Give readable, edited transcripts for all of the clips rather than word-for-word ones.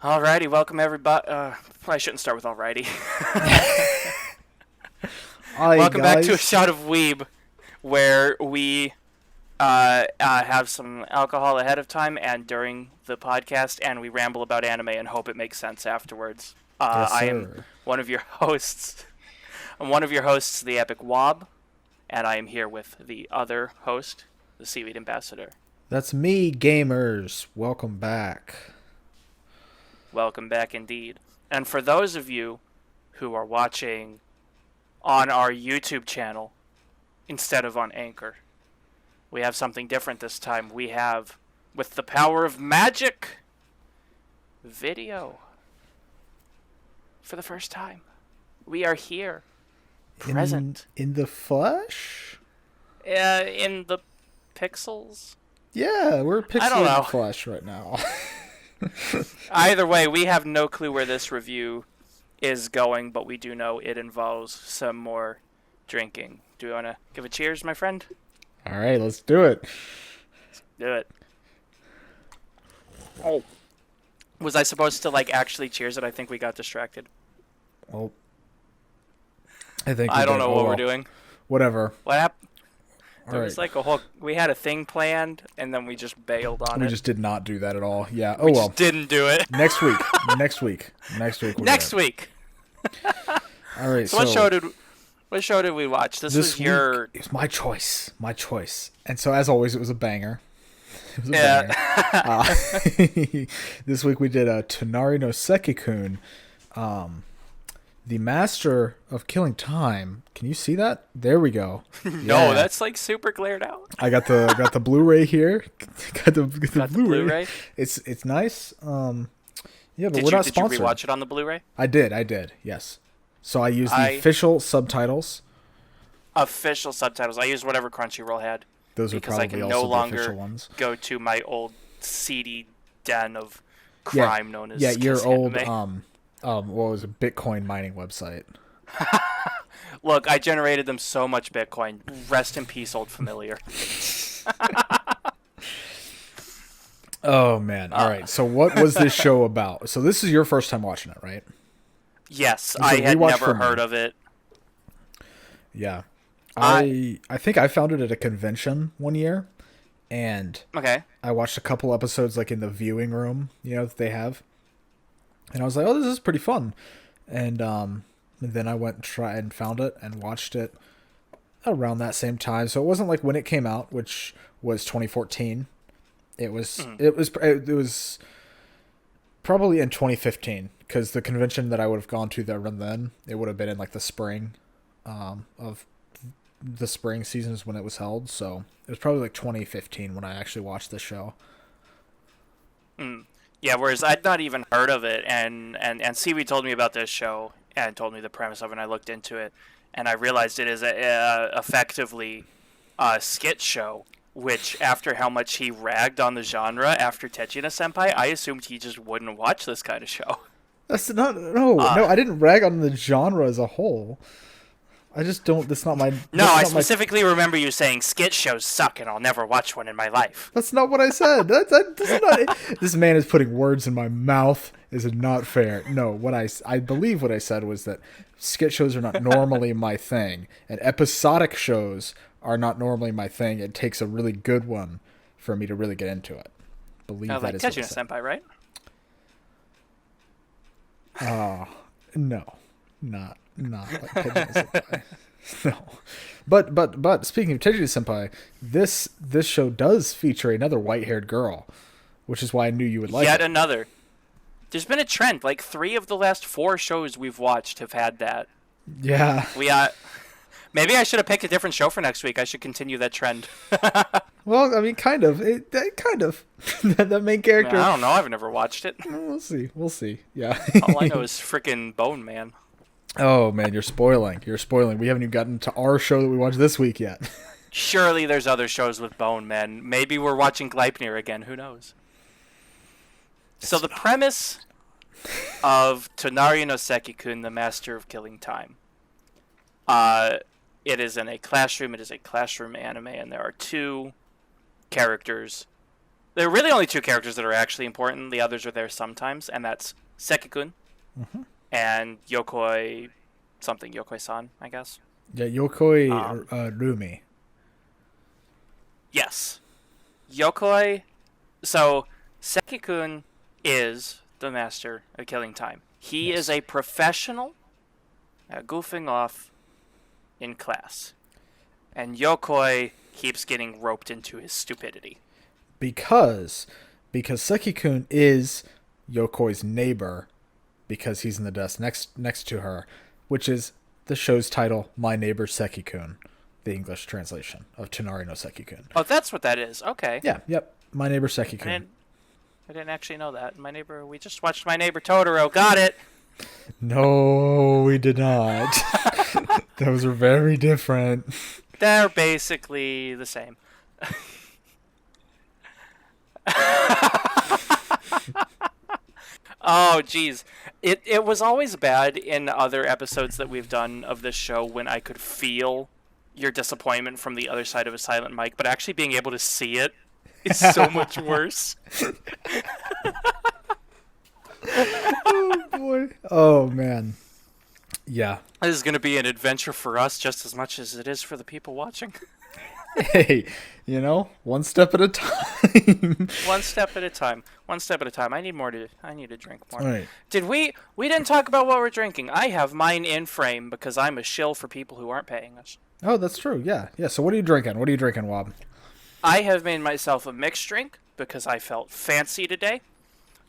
Alrighty, welcome everybody. I shouldn't start with alrighty. Hi Welcome back to a guys. shot of Weeb, where we have some alcohol ahead of time and during the podcast, and we ramble about anime and hope it makes sense afterwards. Yes, I am sir. one of your hosts. I'm one of your hosts, the Epic Wob, and I am here with the other host, the Seaweed Ambassador. That's me, gamers. Welcome back. Welcome back indeed. And for those of you who are watching on our YouTube channel instead of on Anchor, we have something different this time. We have, with the power of magic, video. For the first time. We are here. Present. In the flesh? In the pixels? Yeah, we're I don't know. pixelated flesh right now. Either way, we have no clue where this review is going, but we do know it involves some more drinking. Do you want to give a cheers, my friend? All right, let's do it. Do it. Oh. Was I supposed to, actually cheers it? I think we got distracted. Well, I think I don't know what we're doing. Whatever. What happened? All There right. was a whole... We had a thing planned, and then we just bailed on We it. just did not do that at all. Yeah. Oh We well. just didn't do it. Next week. Next week. Next week. Next week. All right. So what show did we watch? This was week, your... It was my choice. My choice. And so, as always, it was a banger. It was a Yeah. banger. This week we did Tonari no Seki-kun, the master of killing time. Can you see that? There we go. No, Yeah. that's super glared out. I got the Blu-ray here. got the Got the Blu-ray? It's nice. Yeah, but Did we're you not sponsored. rewatch it on the Blu-ray? I did. Yes. So I used the official subtitles. Official subtitles. I used whatever Crunchyroll had. Those are Because I probably can also no the longer official ones. go to my old seedy den of crime known as your Kiss old Anime. what was a Bitcoin mining website. Look, I generated them so much Bitcoin. Rest in peace, old familiar. Oh man! All right. So what was this show about? So this is your first time watching it, right? Yes, It's a I had rewatch never for me. heard of it. Yeah. I think I found it at a convention one year, and Okay. I watched a couple episodes in the viewing room, that they have, and I was like, oh, this is pretty fun, and then I went and tried and found it and watched it around that same time. So it wasn't like when it came out, which was 2014. It was probably in 2015, because the convention that I would have gone to there and then, it would have been in the spring of the spring seasons when it was held. So it was probably 2015 when I actually watched this show. Yeah, whereas I'd not even heard of it, and Seaweed told me about this show and told me the premise of it, and I looked into it, and I realized it is effectively a skit show, which, after how much he ragged on the genre after Techina Senpai, I assumed he just wouldn't watch this kind of show. That's not no. I didn't rag on the genre as a whole. I just don't. That's not my. No, that's I not my- specifically remember you saying skit shows suck and I'll never watch one in my life. That's not what I said. That's not. This man is putting words in my mouth. Is not fair. No, I believe what I said was that skit shows are not normally my thing, and episodic shows are not normally my thing. It takes a really good one for me to really get into it. Believe that Like is what I Techina said. Senpai, right? No, not like Tejima Senpai. No, but speaking of Tejima Senpai, this show does feature another white-haired girl, which is why I knew you would like Yet it. another. There's been a trend. 3 of the last 4 shows we've watched have had that. Yeah. Maybe I should have picked a different show for next week. I should continue that trend. Well, I mean, kind of. Kind of. The main character. I don't know. I've never watched it. We'll see. We'll see. Yeah. All I know is frickin' Bone Man. Oh man, you're spoiling. You're spoiling. We haven't even gotten to our show that we watched this week yet. Surely there's other shows with Bone Men. Maybe we're watching Gleipnir again. Who knows? So the premise of Tonari no Seki-kun, the Master of Killing Time. It is in a classroom. It is a classroom anime, and there are 2 characters There are really only two characters that are actually important. The others are there sometimes, and that's Seki-kun and Yokoi something. Yokoi-san, I guess. Yeah, Yokoi Rumi. Yes. Yokoi. So, Seki-kun is the master of killing time. He is a professional at goofing off in class. And Yokoi keeps getting roped into his stupidity. Because Seki-kun is Yokoi's neighbor, because he's in the desk next to her, which is the show's title, My Neighbor Seki-kun, the English translation of Tonari no Seki-kun. Oh, that's what that is. Okay. Yeah, yep. My Neighbor Seki-kun. I didn't actually know that. We just watched My Neighbor Totoro. Got it. No, we did not. Those are very different. They're basically the same. Oh, geez. It was always bad in other episodes that we've done of this show when I could feel your disappointment from the other side of a silent mic, but actually being able to see it is so much worse. Oh, boy. Oh, man. Yeah. This is going to be an adventure for us just as much as it is for the people watching. Hey, one step at a time. One step at a time. One step at a time. I need to drink more. All right. We didn't talk about what we're drinking. I have mine in frame because I'm a shill for people who aren't paying us. Oh, that's true. Yeah. Yeah. So what are you drinking? What are you drinking, Wob? I have made myself a mixed drink because I felt fancy today.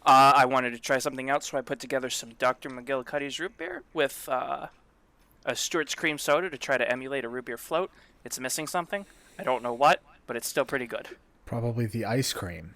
I wanted to try something else, so I put together some Dr. McGillicuddy's root beer with a Stewart's cream soda to try to emulate a root beer float. It's missing something. I don't know what, but it's still pretty good. Probably the ice cream.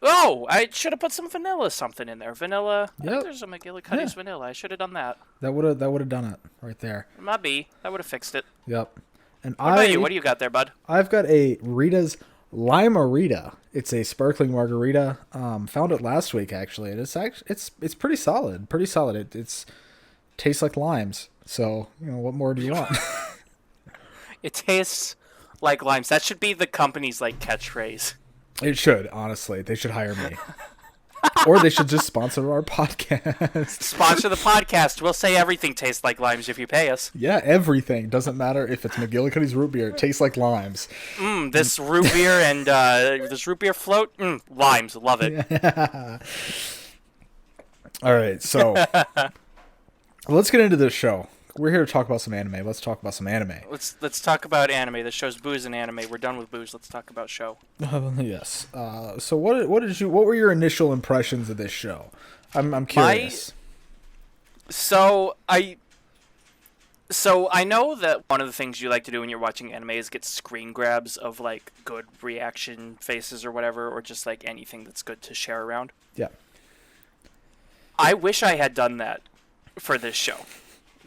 Oh, I should have put some vanilla something in there. Vanilla. Yep. There's a McGillicuddy's vanilla. I should have done that. That would have done it right there. It might be. That would have fixed it. Yep. And What about you? What do you got there, bud? I've got a Rita's Lime-A-Rita. It's a sparkling margarita. Found it last week actually. And it's pretty solid. Pretty solid. It's tastes like limes. So what more do you want? It tastes like limes. That should be the company's catchphrase. It should, honestly. They should hire me. Or they should just sponsor our podcast. Sponsor the podcast. We'll say everything tastes like limes if you pay us. Yeah, everything. Doesn't matter if it's McGillicuddy's root beer. It tastes like limes. This root beer and this root beer float. Limes. Love it. All right, so let's get into this show. We're here to talk about some anime. Let's talk about some anime. Let's talk about anime. The show's booze and anime. We're done with booze. Let's talk about show. Yes. So what were your initial impressions of this show? I'm curious. So I know that one of the things you like to do when you're watching anime is get screen grabs of good reaction faces or whatever, or just anything that's good to share around. Yeah. I wish I had done that for this show.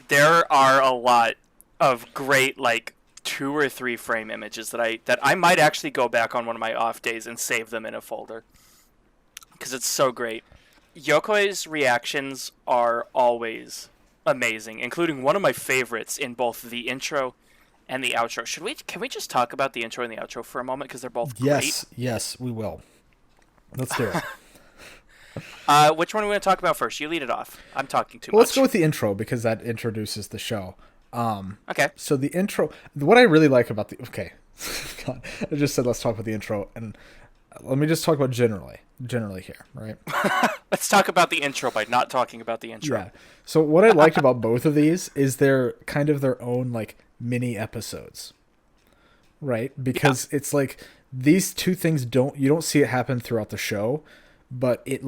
There are a lot of great 2 or 3 frame images that I might actually go back on one of my off days and save them in a folder because it's so great. Yokoi's reactions are always amazing, including one of my favorites in both the intro and the outro. Can we just talk about the intro and the outro for a moment because they're both great? Yes, we will. Let's do it. Which one are we going to talk about first? You lead it off. I'm talking too much. Let's go with the intro because that introduces the show. Okay. So the intro, what I really like about God, I just said let's talk about the intro, and let me just talk about generally here, right? Let's talk about the intro by not talking about the intro. Yeah. So what I liked about both of these is they're kind of their own mini episodes, right? Because it's these two things you don't see it happen throughout the show, but it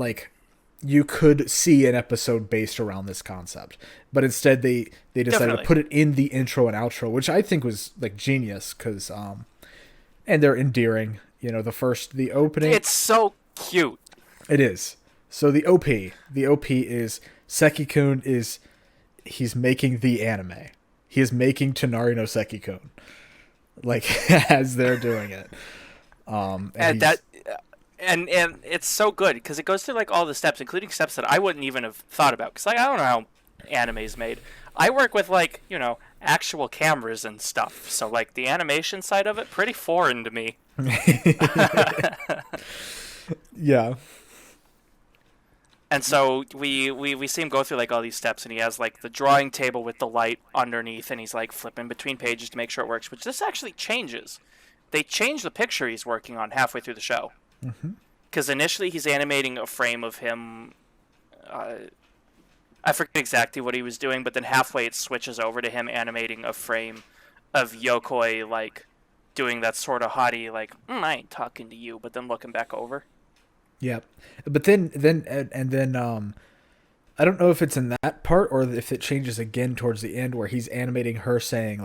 you could see an episode based around this concept, but instead they decided to put it in the intro and outro, which I think was genius because and they're endearing. The opening. It's so cute. It is. So the OP is Seki-kun he's making the anime. He is making Tonari no Seki-kun, as they're doing it. And it's so good because it goes through all the steps, including steps that I wouldn't even have thought about. Because I don't know how anime's made. I work with actual cameras and stuff. So like the animation side of it, pretty foreign to me. Yeah. And so we see him go through like all these steps, and he has like the drawing table with the light underneath, and he's like flipping between pages to make sure it works. Which this actually changes. They change the picture he's working on halfway through the show. Because initially he's animating a frame of him. I forget exactly what he was doing, but then halfway it switches over to him animating a frame of Yokoi like doing that sort of haughty like I ain't talking to you, but then looking back over. Yeah, but then I don't know if it's in that part or if it changes again towards the end where he's animating her saying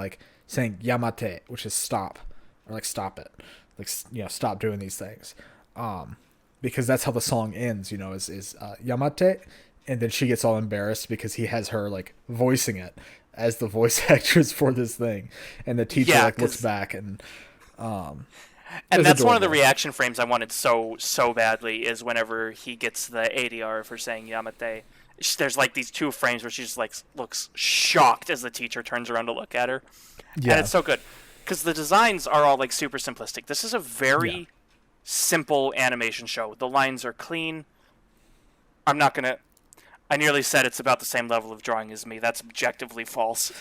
Yamate, which is stop, or like stop it, like stop doing these things, because that's how the song ends. Is Yamate, and then she gets all embarrassed because he has her like voicing it as the voice actress for this thing, and the teacher looks back and. And that's one of the reaction frames I wanted so badly is whenever he gets the ADR for saying Yamate. There's like these two frames where she just like looks shocked as the teacher turns around to look at her. Yeah. And it's so good because the designs are all like super simplistic. This is a very simple animation show. The lines are clean. I nearly said it's about the same level of drawing as me. That's objectively false.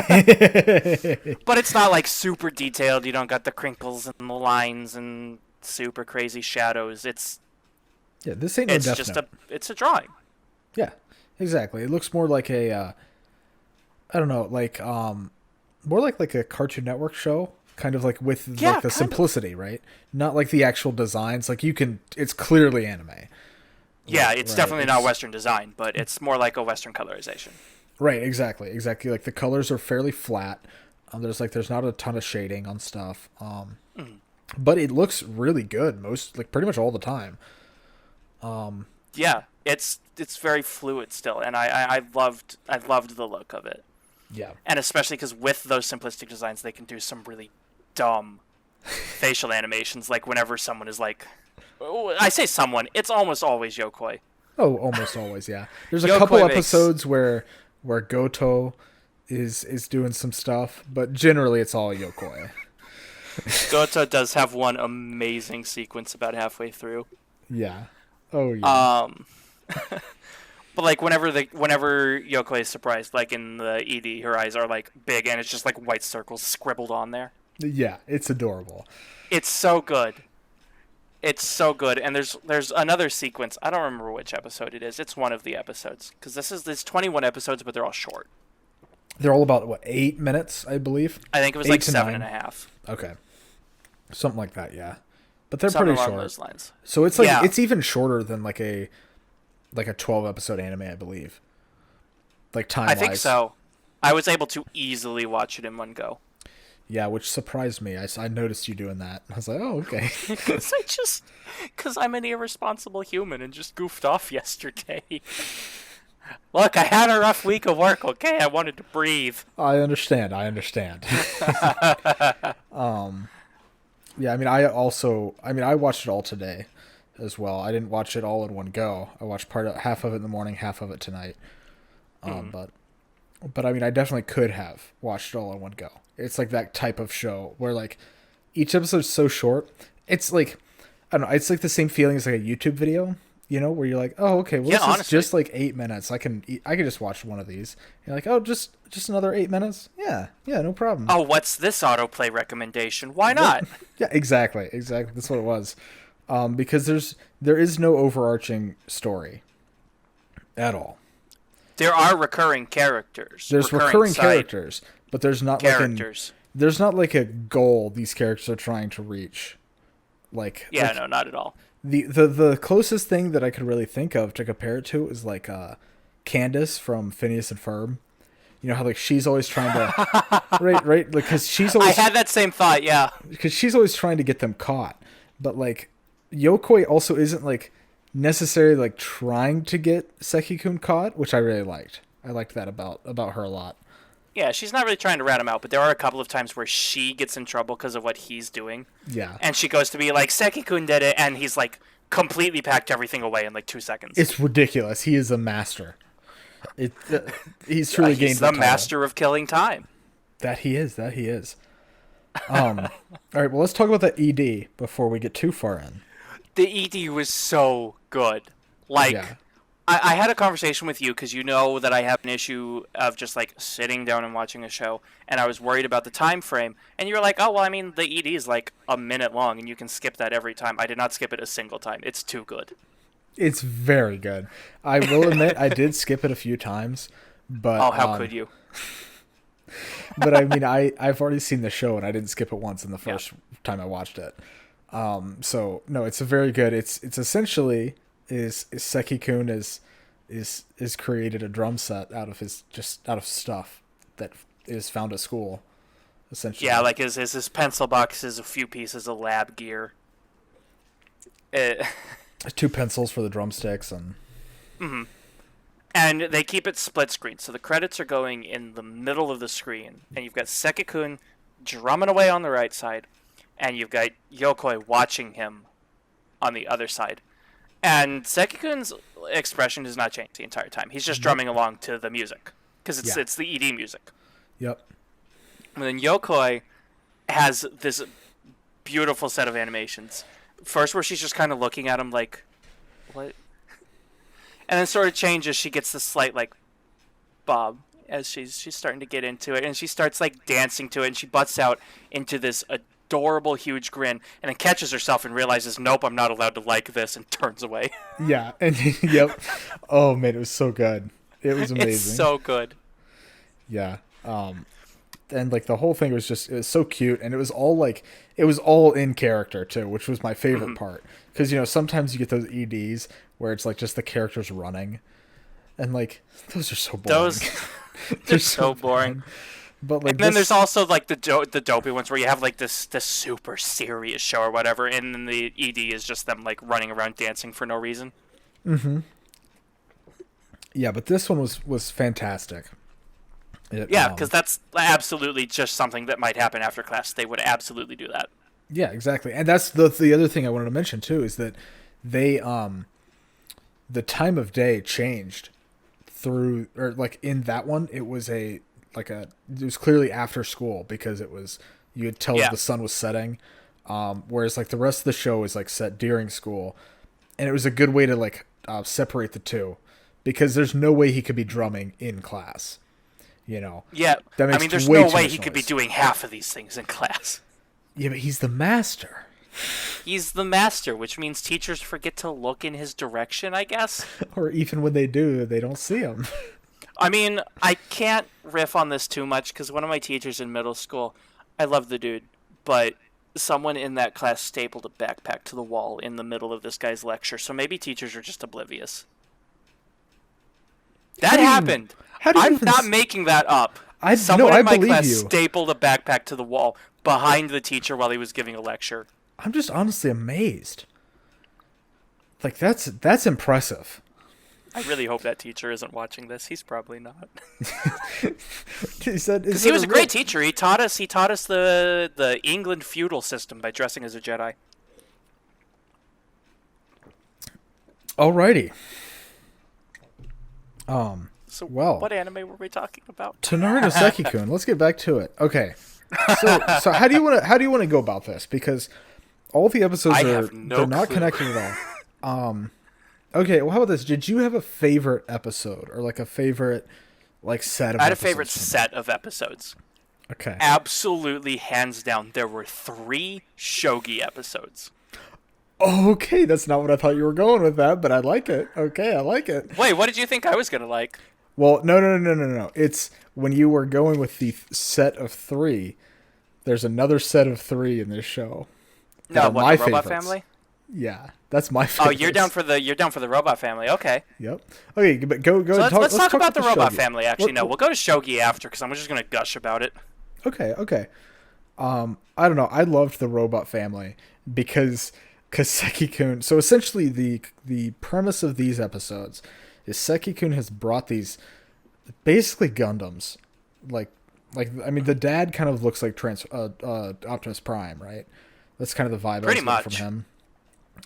But it's not like super detailed. You don't got the crinkles and the lines and super crazy shadows. This ain't no Death Note. It's a drawing. Yeah, exactly. It looks more like a I don't know, like more like a Cartoon Network show, kind of like with like the simplicity, right? Not like the actual designs. Like it's clearly anime. Yeah, it's definitely not Western design, but it's more like a Western colorization. Right, exactly. Like the colors are fairly flat. There's not a ton of shading on stuff. But it looks really good pretty much all the time. Yeah, it's very fluid still, and I loved the look of it. Yeah, and especially because with those simplistic designs, they can do some really dumb facial animations, like whenever someone is like. I say someone. It's almost always Yokoi. Oh, almost always, yeah. There's a couple episodes where Goto is doing some stuff, but generally it's all Yokoi. Goto does have one amazing sequence about halfway through. Yeah. Oh yeah. But like whenever Yokoi is surprised, like in the ED, her eyes are like big and it's just like white circles scribbled on there. Yeah, it's adorable. It's so good. It's so good, and there's another sequence. I don't remember which episode it is. It's one of the episodes because there's 21 episodes, but they're all short. They're all about 8 minutes, I believe. I think it was like 7.5. Okay, something like that, yeah. But they're something pretty along short. Those lines. So it's like it's even shorter than like a 12 episode anime, I believe. Like time. I think so. I was able to easily watch it in one go. Yeah, which surprised me. I noticed you doing that. I was like, oh, okay. Because I'm an irresponsible human and just goofed off yesterday. Look, I had a rough week of work, okay? I wanted to breathe. I understand. Yeah, I watched it all today as well. I didn't watch it all in one go. I watched half of it in the morning, half of it tonight. But I mean, I definitely could have watched it all in one go. It's like that type of show where like each episode's so short. It's like, I don't know. It's like the same feeling as like a YouTube video, where you're like, oh, okay, well, this is just like 8 minutes. I can just watch one of these. You're like, oh, just another 8 minutes. Yeah, no problem. Oh, what's this autoplay recommendation? Why not? Yeah, exactly. That's what it was. Because there is no overarching story at all. There are recurring characters. There's recurring characters, but there's not there's not like a goal these characters are trying to reach. No, not at all. The closest thing that I could really think of to compare it to is like Candace from Phineas and Ferb. You know how like she's always trying to right because she's always. I had that same thought, yeah. Because she's always trying to get them caught, but like Yokoi also isn't like necessarily like trying to get Seki-kun caught, which I really liked. I liked that about her a lot. Yeah, she's not really trying to rat him out, but there are a couple of times where she gets in trouble because of what he's doing. Yeah. And she goes to be like, Seki-kun did it, and he's like completely packed everything away in like 2 seconds. It's ridiculous. He is a master. He's truly gained the master of killing time. That he is. That he is. All right. Well, let's talk about the ED before we get too far in. The ED was so good. Like, Yeah. I had a conversation with you because you know that I have an issue of just like sitting down and watching a show, and I was worried about the time frame. And you were like, "Oh well, I mean, the ED is like a minute long, and you can skip that every time." I did not skip it a single time. It's too good. It's very good. I will admit I did skip it a few times, but Oh, how could you? but I mean I've already seen the show and I didn't skip it once in the first time I watched it. So no, it's a very good. It's essentially is Seki-kun is created a drum set out of stuff that is found at school, essentially. Yeah, like his pencil boxes, a few pieces of lab gear. It, 2 pencils for the drumsticks and. mm-hmm. And they keep it split screen, so the credits are going in the middle of the screen, and you've got Seki-kun drumming away on the right side, and you've got Yokoi watching him on the other side. And Seki-kun's expression does not change the entire time. He's just drumming along to the music, because it's the ED music. Yep. And then Yokoi has this beautiful set of animations. First, where she's just kind of looking at him like, what? And then sort of changes. She gets this slight like bob as she's starting to get into it, and she starts like dancing to it, and she butts out into this adorable huge grin, and then catches herself and realizes, nope, I'm not allowed to like this, and turns away. Yeah, and yep. Oh man, it was so good. It was amazing. It's so good. Yeah. And like the whole thing was so cute, and it was all in character too, which was my favorite part. Because sometimes you get those EDs where it's like just the characters running, and like those are so boring. They're so boring. But like, and then there's also like the dopey ones where you have like this super serious show or whatever, and then the ED is just them like running around dancing for no reason. Mm-hmm. Yeah, but this one was fantastic. Yeah, because that's absolutely just something that might happen after class. They would absolutely do that. Yeah, exactly. And that's the other thing I wanted to mention too, is that they the time of day changed through, or like in that one it was it was clearly after school, because you could tell the sun was setting, whereas like the rest of the show is like set during school, and it was a good way to like separate the two, because there's no way he could be drumming in class. Yeah, that makes there's way no too way much he could be noise. doing half of these things in class. Yeah, but he's the master. He's the master, which means teachers forget to look in his direction, I guess. Or even when they do, they don't see him. I mean, I can't riff on this too much because one of my teachers in middle school, I love the dude, but someone in that class stapled a backpack to the wall in the middle of this guy's lecture, so maybe teachers are just oblivious. That happened. I'm not making that up. Someone in my class stapled a backpack to the wall behind the teacher while he was giving a lecture. I'm just honestly amazed. Like, that's impressive. I really hope that teacher isn't watching this. He's probably not. Because he was a great teacher. He taught us the England feudal system by dressing as a Jedi. Alrighty. So well, what anime were we talking about? Tonari no Seki-kun. Let's get back to it. Okay. So how do you want to go about this? Because all the episodes they're not connected at all. Okay, well, how about this? Did you have a favorite episode, or like a favorite set of episodes? I had a favorite set of episodes. Okay. Absolutely, hands down, there were 3 shogi episodes. Okay, that's not what I thought you were going with that, but I like it. Okay, I like it. Wait, what did you think I was going to like? Well, no. It's when you were going with the set of 3, there's another set of 3 in this show. No, what, the Robot Family? Yeah, that's my favorite. Oh, you're down for the Robot Family. Okay. Yep. Okay, but go. So let's talk about the Robot Shogi. Family. Actually, no, we'll go to Shogi after because I'm just gonna gush about it. Okay. I don't know. I loved the Robot Family because Seki-kun. So essentially, the premise of these episodes is Seki-kun has brought these basically Gundams, like I mean, the dad kind of looks like Optimus Prime, right? That's kind of the vibe Pretty I much got from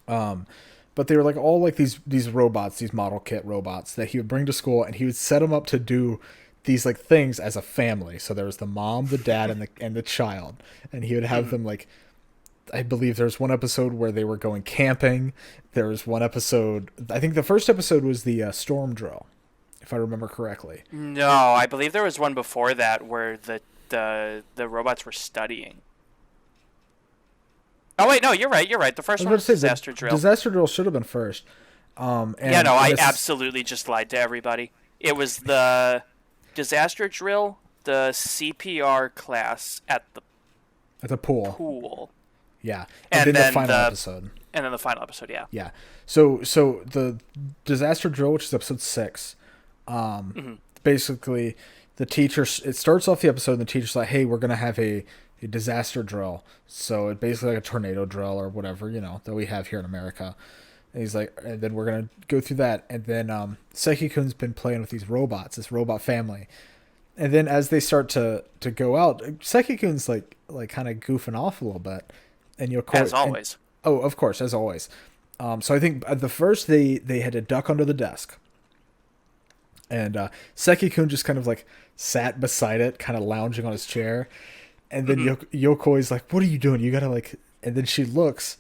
him. But they were like all like these robots, these model kit robots that he would bring to school, and he would set them up to do these like things as a family. So there was the mom, the dad, and the child, and he would have them like. I believe there's one episode where they were going camping. There was one episode. I think the first episode was the storm drill, if I remember correctly. No, I believe there was one before that where the robots were studying. Oh wait, no, you're right. You're right. The first one was disaster drill. Disaster drill should have been first. I absolutely just lied to everybody. It was the disaster drill, the CPR class at the pool. Yeah, and then the final episode. And then the final episode, yeah. Yeah. So the disaster drill, which is episode 6, basically the teacher. It starts off the episode, and the teacher's like, "Hey, we're gonna have a disaster drill." So it's basically like a tornado drill or whatever, that we have here in America. And he's like, and then we're gonna go through that, and then Seki-kun's been playing with these robots, this robot family. And then as they start to go out, Seki-kun's like kind of goofing off a little bit. And as always. Of course, as always. So I think at the first they had to duck under the desk. And Seki-kun just kind of like sat beside it, kind of lounging on his chair. And then Yokoi's like, "What are you doing? You gotta like..." And then she looks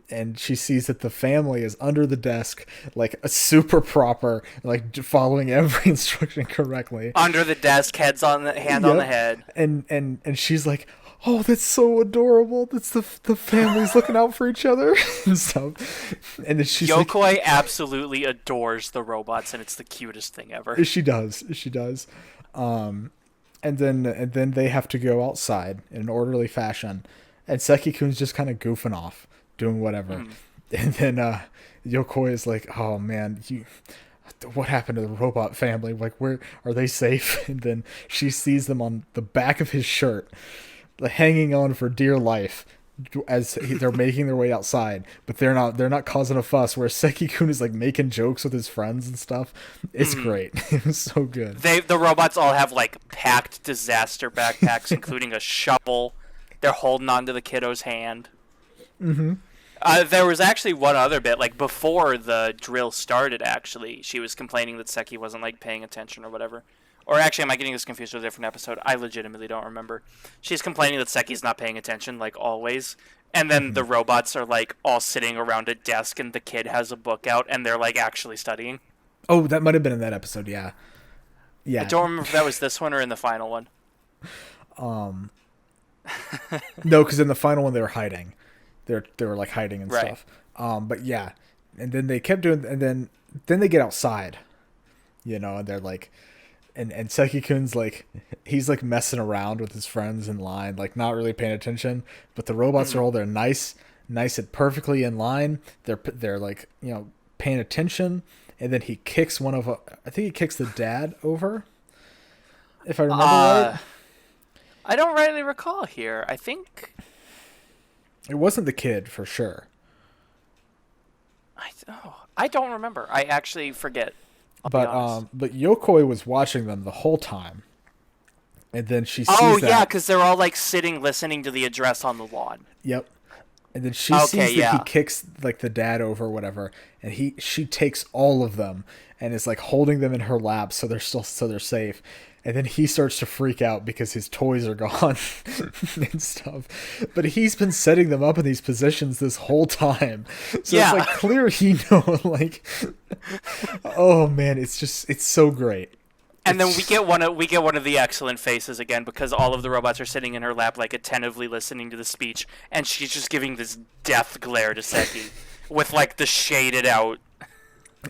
and she sees that the family is under the desk, like a super proper, like following every instruction correctly. Under the desk, on the head. And she's like, "Oh, that's so adorable. That's the families looking out for each other," and stuff. And then she's Yokoi absolutely adores the robots, and it's the cutest thing ever. She does. And then they have to go outside in an orderly fashion, and Seki-kun's just kind of goofing off, doing whatever. And then Yokoi is like, "Oh man, what happened to the robot family? Like, where are they safe?" And then she sees them on the back of his shirt, hanging on for dear life as they're making their way outside, but they're not causing a fuss, where Seki-kun is like making jokes with his friends and stuff. It's great. It was so good. The robots all have like packed disaster backpacks, including a shovel. They're holding onto the kiddo's hand. There was actually one other bit, like before the drill started, actually she was complaining that Seki wasn't like paying attention or whatever. Or actually, am I getting this confused with a different episode? I legitimately don't remember. She's complaining that Seki's not paying attention, like always. And then the robots are, like, all sitting around a desk, and the kid has a book out, and they're, like, actually studying. Oh, that might have been in that episode, yeah. Yeah. I don't remember if that was this one or in the final one. No, because in the final one, they were hiding. They were, like, hiding and right. stuff. But, yeah. And then they kept doing... And then they get outside, and they're, like... And Seki-kun's like, he's like messing around with his friends in line, like not really paying attention. But the robots are all there, nice and perfectly in line. They're like, paying attention. And then he kicks I think he kicks the dad over, if I remember right. I don't rightly recall here. I think it wasn't the kid for sure. I don't remember. I actually forget. But Yokoi was watching them the whole time, and then she sees Oh yeah, because they're all like sitting, listening to the address on the lawn. Yep. And then she sees that he kicks like the dad over or whatever, and she takes all of them and is like holding them in her lap so they're safe. And then he starts to freak out because his toys are gone and stuff. But he's been setting them up in these positions this whole time. So it's like clear he knows, like, oh man, it's so great. And then we get one of the excellent faces again, because all of the robots are sitting in her lap, like attentively listening to the speech, and she's just giving this death glare to Seki with like the shaded out.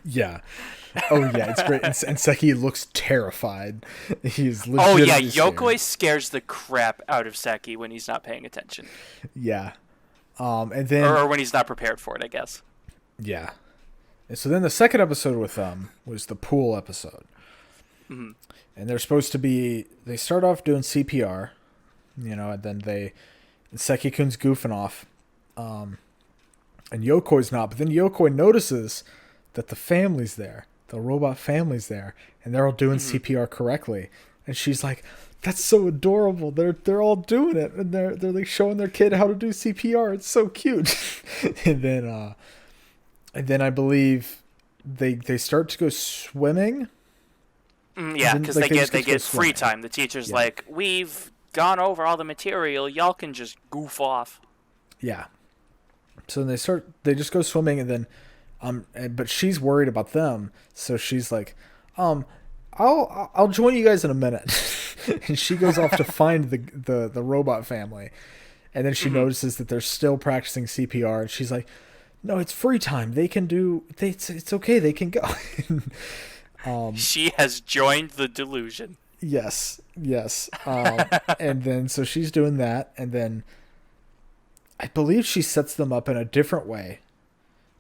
Yeah. Oh yeah, it's great. And Seki looks terrified. He's legitimately Yokoi scares the crap out of Seki when he's not paying attention. Yeah. And then or when he's not prepared for it, I guess. Yeah. And so then the second episode with them was the pool episode. Mm-hmm. And they're supposed to be, they start off doing CPR, and then Seki-kun's goofing off. And Yokoi's not, but then Yokoi notices that the family's there. The robot family's there, and they're all doing CPR correctly. And she's like, "That's so adorable. They're all doing it, and they're like showing their kid how to do CPR. It's so cute." and then I believe they start to go swimming. Yeah, Then, because like, they just go get free swimming. time. The teacher's Yeah. like, we've gone over all the material. Y'all can just goof off. Yeah. So they just go swimming, and then but she's worried about them, so she's like, um I'll join you guys in a minute. And she goes off to find the robot family, and then she notices that they're still practicing CPR, and she's like, no, it's free time, it's okay, they can go. She has joined the delusion. Yes. And then so she's doing that, and then I believe she sets them up in a different way,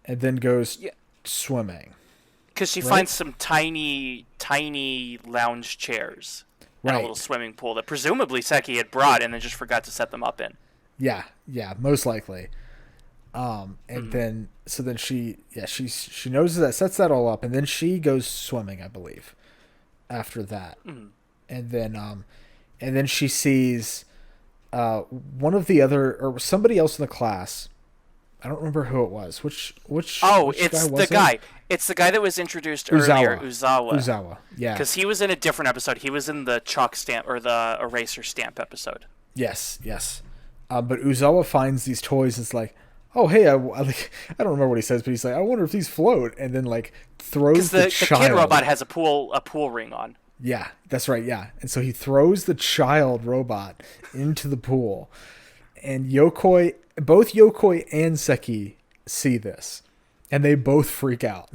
and then goes Yeah. swimming. Because she Right? finds some tiny lounge chairs and a Right. little swimming pool that presumably Seki had brought and then just forgot to set them up in. Yeah, most likely. And then she knows that, sets that all up, and then she goes swimming, I believe, after that. And then she sees one of the other, or somebody else in the class. I don't remember who it was. Which It's guy was the guy. It's the guy that was introduced earlier, Uzawa. Uzawa, yeah. Because he was in a different episode. He was in the chalk stamp or the eraser stamp episode. Yes. But Uzawa finds these toys. It's like, oh hey, I don't remember what he says, but he's like, I wonder if these float, and then like throws the child. The kid robot has a pool ring on. Yeah, that's right. Yeah, and so he throws the child robot into the pool, and both Yokoi and Seki see this, and they both freak out.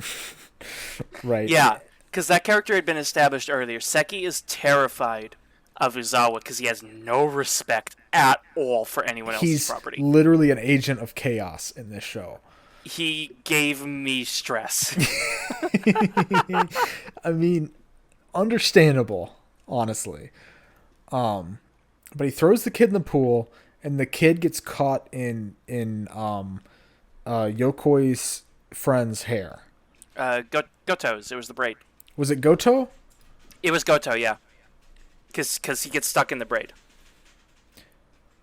Right? Yeah, because that character had been established earlier. Seki is terrified of Uzawa because he has no respect at all for anyone else's He's property. literally an agent of chaos in this show. He gave me stress. I mean, understandable, honestly. But he throws the kid in the pool, and the kid gets caught in Yokoi's friend's hair. Goto's. It was the braid. Was it Goto? It was Goto, yeah. Because he gets stuck in the braid.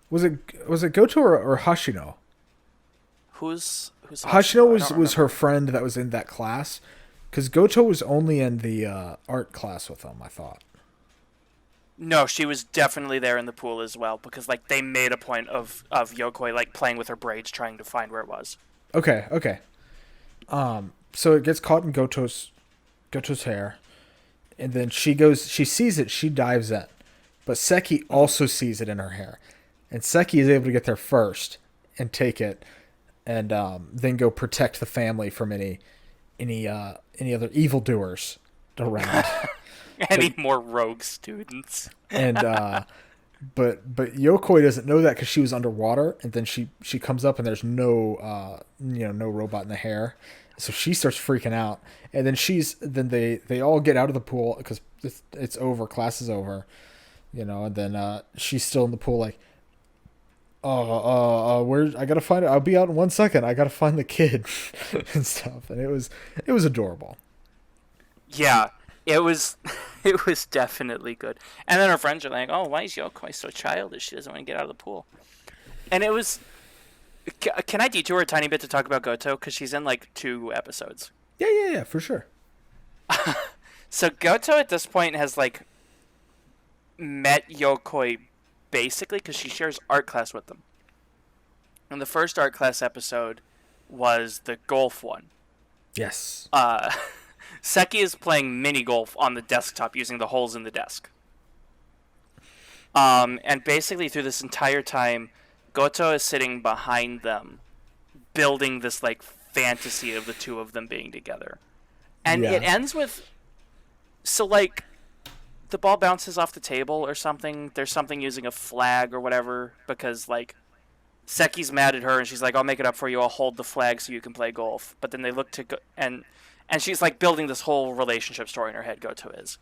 Was it Goto or Hashino? Who's Hashino was her friend that was in that class, because Goto was only in the art class with them, I thought. No, she was definitely there in the pool as well, because like they made a point of Yokoi like playing with her braids, trying to find where it was. Okay. So it gets caught in Goto's hair, and then she sees it, she dives in, but Seki also sees it in her hair, and Seki is able to get there first and take it, and then go protect the family from any other evildoers around. Any more rogue students? And but Yokoi doesn't know that because she was underwater, and then she comes up and there's no no robot in the hair, so she starts freaking out, and then they all get out of the pool because it's over, class is over, and then she's still in the pool like, where I gotta find it. I'll be out in 1 second. I gotta find the kid and stuff, and it was adorable. Yeah. It was definitely good. And then her friends are like, oh, why is Yokoi so childish? She doesn't want to get out of the pool. And it was... Can I detour a tiny bit to talk about Goto? Because she's in like 2 episodes. Yeah, for sure. So Goto at this point has like met Yokoi basically because she shares art class with them. And the first art class episode was the golf one. Yes. Seki is playing mini golf on the desktop using the holes in the desk. And basically through this entire time, Goto is sitting behind them, building this like fantasy of the two of them being together. And Yeah. it ends with, so like, the ball bounces off the table or something. There's something using a flag or whatever, because like, Seki's mad at her and she's like, I'll make it up for you. I'll hold the flag so you can play golf. But then they look to and she's like building this whole relationship story in her head, Goto is.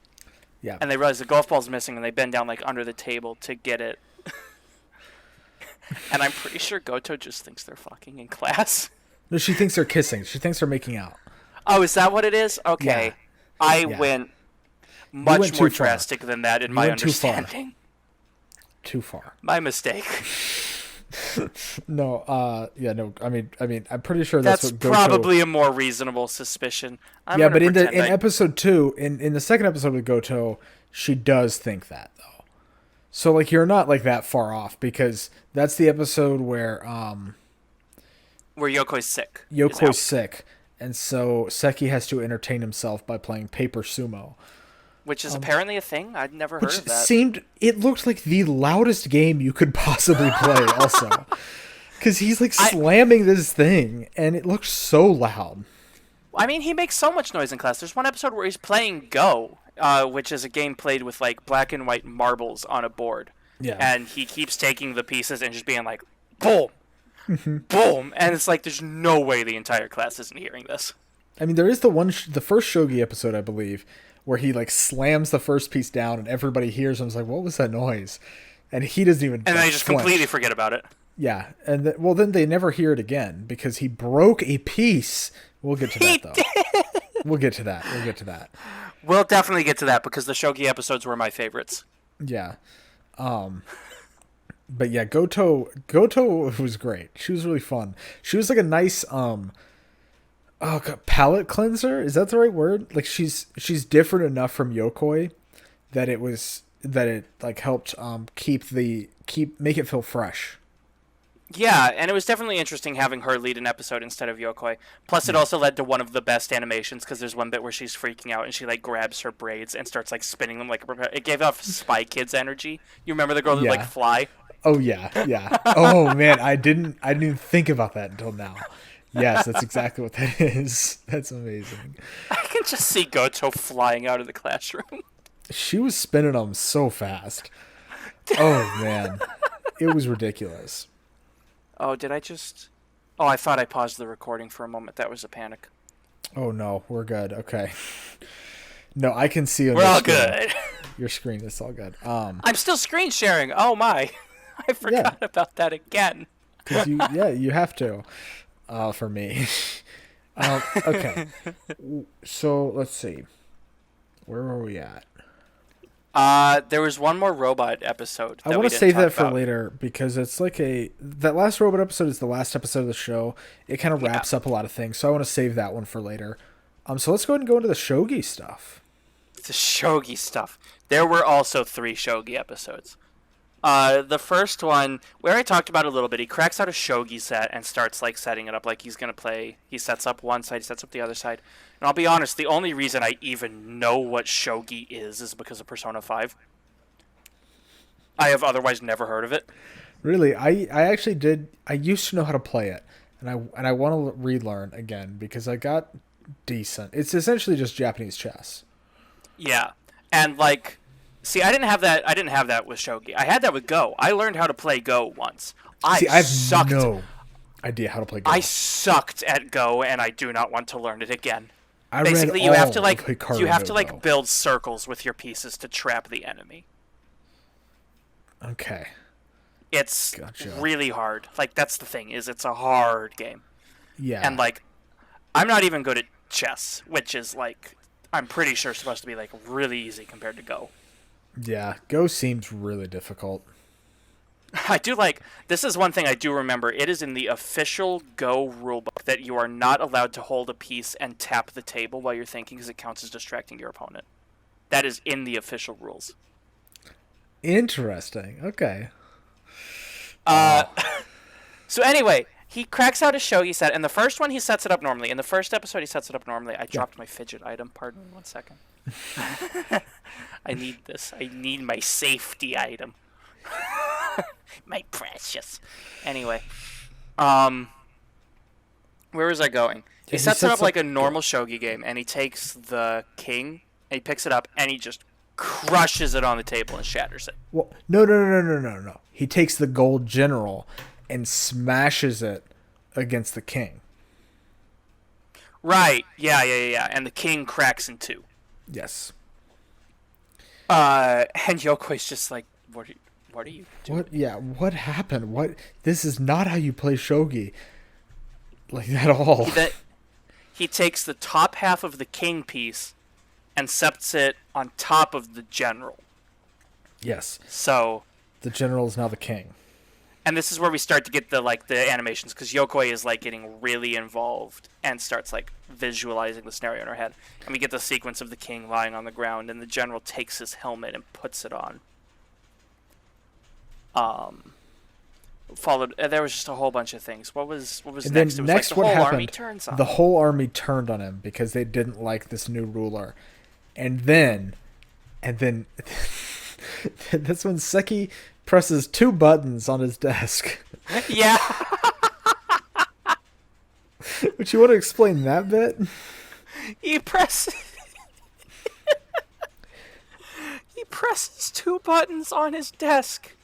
Yeah. And they realize the golf ball's missing and they bend down like under the table to get it. And I'm pretty sure Goto just thinks they're fucking in class. No, she thinks they're kissing. She thinks they're making out. Oh, is that what it is? Okay. Yeah. I Yeah. went much went more too far. drastic than that in You my went too far. understanding. Too far. My mistake. No, yeah, no. I mean, I'm pretty sure that's That's what Goto. probably a more reasonable suspicion. I'm Yeah, gonna but in pretend I. episode 2, in the second episode with Goto, she does think that though. So like you're not like that far off because that's the episode where Where Yokoi's sick. Is Yokoi's out. sick, and so Seki has to entertain himself by playing paper sumo. Which is apparently a thing. I'd never heard Which of that. it looked like the loudest game you could possibly play also. Because he's like slamming this thing, and it looks so loud. I mean, he makes so much noise in class. There's one episode where he's playing Go, which is a game played with like black and white marbles on a board. Yeah. And he keeps taking the pieces and just being like, boom, boom, and it's like there's no way the entire class isn't hearing this. I mean, there is the first shogi episode, I believe, where he like slams the first piece down, and everybody hears him. It's like, what was that noise? And he doesn't even. And then like, they just flinch. completely forget about it. Yeah, and then they never hear it again because he broke a piece. We'll get to that though. We'll get to that. We'll get to that. We'll definitely get to that because the shogi episodes were my favorites. Yeah. But yeah, Goto was great. She was really fun. She was like a nice palate cleanser. Is that the right word? Like she's different enough from Yokoi that it like helped make it feel fresh. Yeah, and it was definitely interesting having her lead an episode instead of Yokoi. Plus, it also led to one of the best animations because there's one bit where she's freaking out and she like grabs her braids and starts like spinning them like a propeller. It gave off Spy Kids energy. You remember the girl that like fly? Oh yeah, yeah. Oh man, I didn't even think about that until now. Yes, that's exactly what that is. That's amazing. I can just see Goto flying out of the classroom. She was spinning them so fast. Oh man, it was ridiculous. Oh, did I just... Oh, I thought I paused the recording for a moment. That was a panic. Oh no, we're good. Okay. No, I can see on We're all good. Your screen. It's all good. I'm still screen sharing. Oh my. I forgot about that again. Cause you have to. For me. Okay. So let's see. Where were we at? There was one more robot episode. I want to save that for later because it's like that last robot episode is the last episode of the show. It kind of wraps up a lot of things, so I want to save that one for later. So let's go ahead and go into the shogi stuff. The shogi stuff. There were also 3 shogi episodes. The first one, where I talked about it a little bit, he cracks out a shogi set and starts like setting it up like he's gonna play. He sets up one side, he sets up the other side. And I'll be honest, the only reason I even know what shogi is because of Persona 5. I have otherwise never heard of it. Really, I actually did. I used to know how to play it, and I want to relearn again because I got decent. It's essentially just Japanese chess. Yeah, and like. See, I didn't have that with shogi. I had that with Go. I learned how to play Go once. I have no idea how to play Go. I sucked at Go, and I do not want to learn it again. I Basically, read you have to all like of Hikaru you have to no like Go. build circles with your pieces to trap the enemy. Okay. It's Gotcha. really hard. Like that's the thing is it's a hard game. Yeah. And like I'm not even good at chess, which is like I'm pretty sure supposed to be like really easy compared to Go. Yeah, Go seems really difficult. I do like this is one thing I do remember. It is in the official Go rulebook that you are not allowed to hold a piece and tap the table while you're thinking because it counts as distracting your opponent. That is in the official rules. Interesting. Okay. So anyway, he cracks out a shogi set, and the first one he sets it up normally. In the first episode, he sets it up normally. I dropped my fidget item. Pardon me 1 second. I need this. I need my safety item. My precious. Anyway, where was I going? He sets it up like a normal shogi game, and he takes the king, and he picks it up, and he just crushes it on the table and shatters it. Well, no. He takes the gold general and smashes it against the king. Right. Yeah. And the king cracks in 2. Yes. And Yokoi's just like, what are you doing? What? Yeah. What happened? What? This is not how you play shogi. Like at all. He takes the top half of the king piece and sets it on top of the general. Yes. So the general is now the king. And this is where we start to get the animations, because Yokoi is like getting really involved and starts like visualizing the scenario in her head. And we get the sequence of the king lying on the ground, and the general takes his helmet and puts it on. Followed. There was just a whole bunch of things. What was And next? then It was next, like the what whole happened? army turns on The him. whole army turned on him because they didn't like this new ruler, and then that's when Seki presses 2 buttons on his desk. Yeah. Would you want to explain that bit? He presses 2 buttons on his desk.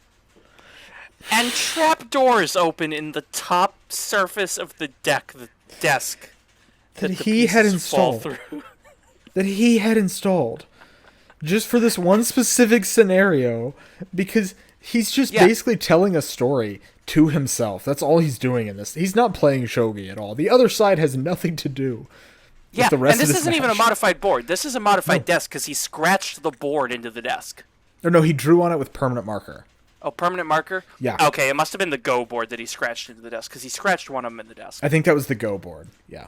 And trapdoors open in the top surface of the desk. That the he had pieces fall installed. through. That he had installed. Just for this one specific scenario, because he's just basically telling a story to himself. That's all he's doing in this. He's not playing shogi at all. The other side has nothing to do with the rest And of this this isn't even a match. modified board. This is a modified desk because he scratched the board into the desk. Or no, he drew on it with permanent marker. Oh, permanent marker? Yeah. Okay, it must have been the Go board that he scratched into the desk, because he scratched one of them in the desk. I think that was the Go board. Yeah.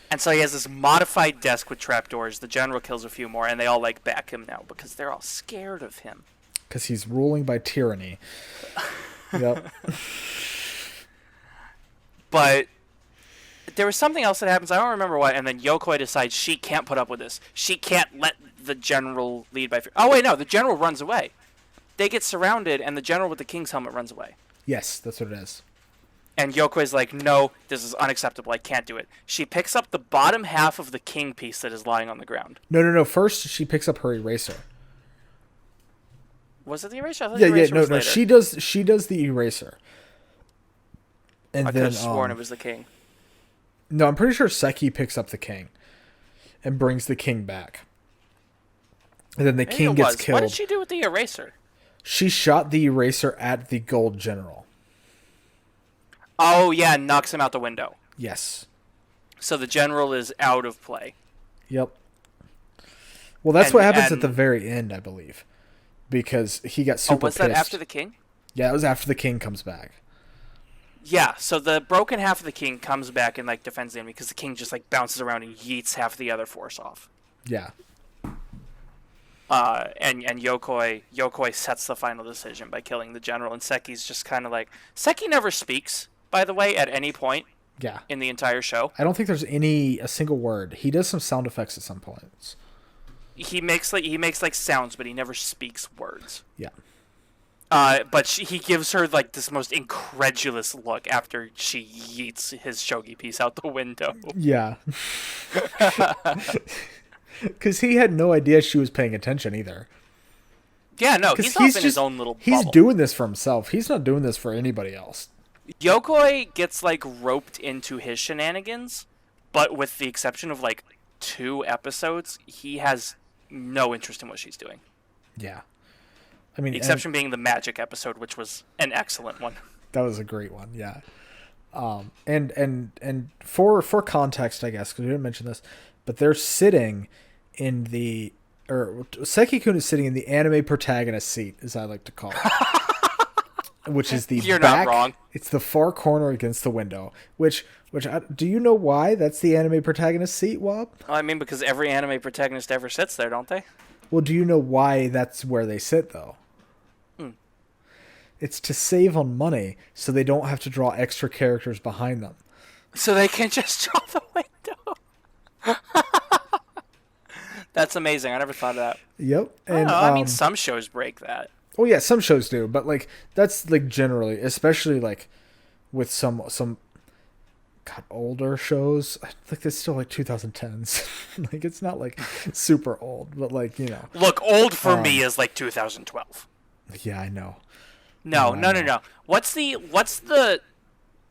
And so he has this modified desk with trapdoors. The general kills a few more, and they all back him now because they're all scared of him. Because he's ruling by tyranny. Yep. But there was something else that happens. I don't remember what. And then Yokoi decides she can't put up with this. She can't let the general lead by fear. Oh, wait, no. The general runs away. They get surrounded, and the general with the king's helmet runs away. Yes, that's what it is. And Yokoi's like, no, this is unacceptable. I can't do it. She picks up the bottom half of the king piece that is lying on the ground. No. First, she picks up her eraser. Was it the eraser? I thought the eraser was later. She does the eraser. And I could have sworn it was the king. No, I'm pretty sure Seki picks up the king and brings the king back. And then the king gets killed. What did she do with the eraser? She shot the eraser at the gold general. Oh, yeah, and knocks him out the window. Yes. So the general is out of play. Yep. Well, that's what happens at the very end, I believe. Because he got super was pissed. that after the king? Yeah, it was after the king comes back. Yeah, so the broken half of the king comes back and defends the enemy because the king just bounces around and yeets half the other force off. Yeah. And Yokoi sets the final decision by killing the general, and Seki's just kind of Seki never speaks, by the way, at any point. Yeah. In the entire show. I don't think there's a single word. He does some sound effects at some points. He makes sounds, but he never speaks words. Yeah. But he gives her this most incredulous look after she yeets his shogi piece out the window. Yeah. Because he had no idea she was paying attention either. Yeah, no, he's off in his own little bubble. He's doing this for himself. He's not doing this for anybody else. Yokoi gets roped into his shenanigans, but with the exception of 2 episodes, he has no interest in what she's doing. Yeah. I mean, the exception being the magic episode, which was an excellent one. That was a great one, yeah. And for context, I guess, because we didn't mention this, but they're sitting in the, or Seki-kun is sitting in the anime protagonist seat, as I like to call it, which is the You're back, not wrong. It's the far corner against the window. Do you know why that's the anime protagonist seat, Wob? Well, I mean, because every anime protagonist ever sits there, don't they? Well, do you know why that's where they sit, though? It's to save on money, so they don't have to draw extra characters behind them. So they can just draw the window. That's amazing. I never thought of that. Yep. And I mean, some shows break that. Oh yeah, some shows do, but that's generally, especially with some older shows. It's still 2010s. It's not super old, but Look, old for me is 2012. Yeah, I know. No. What's the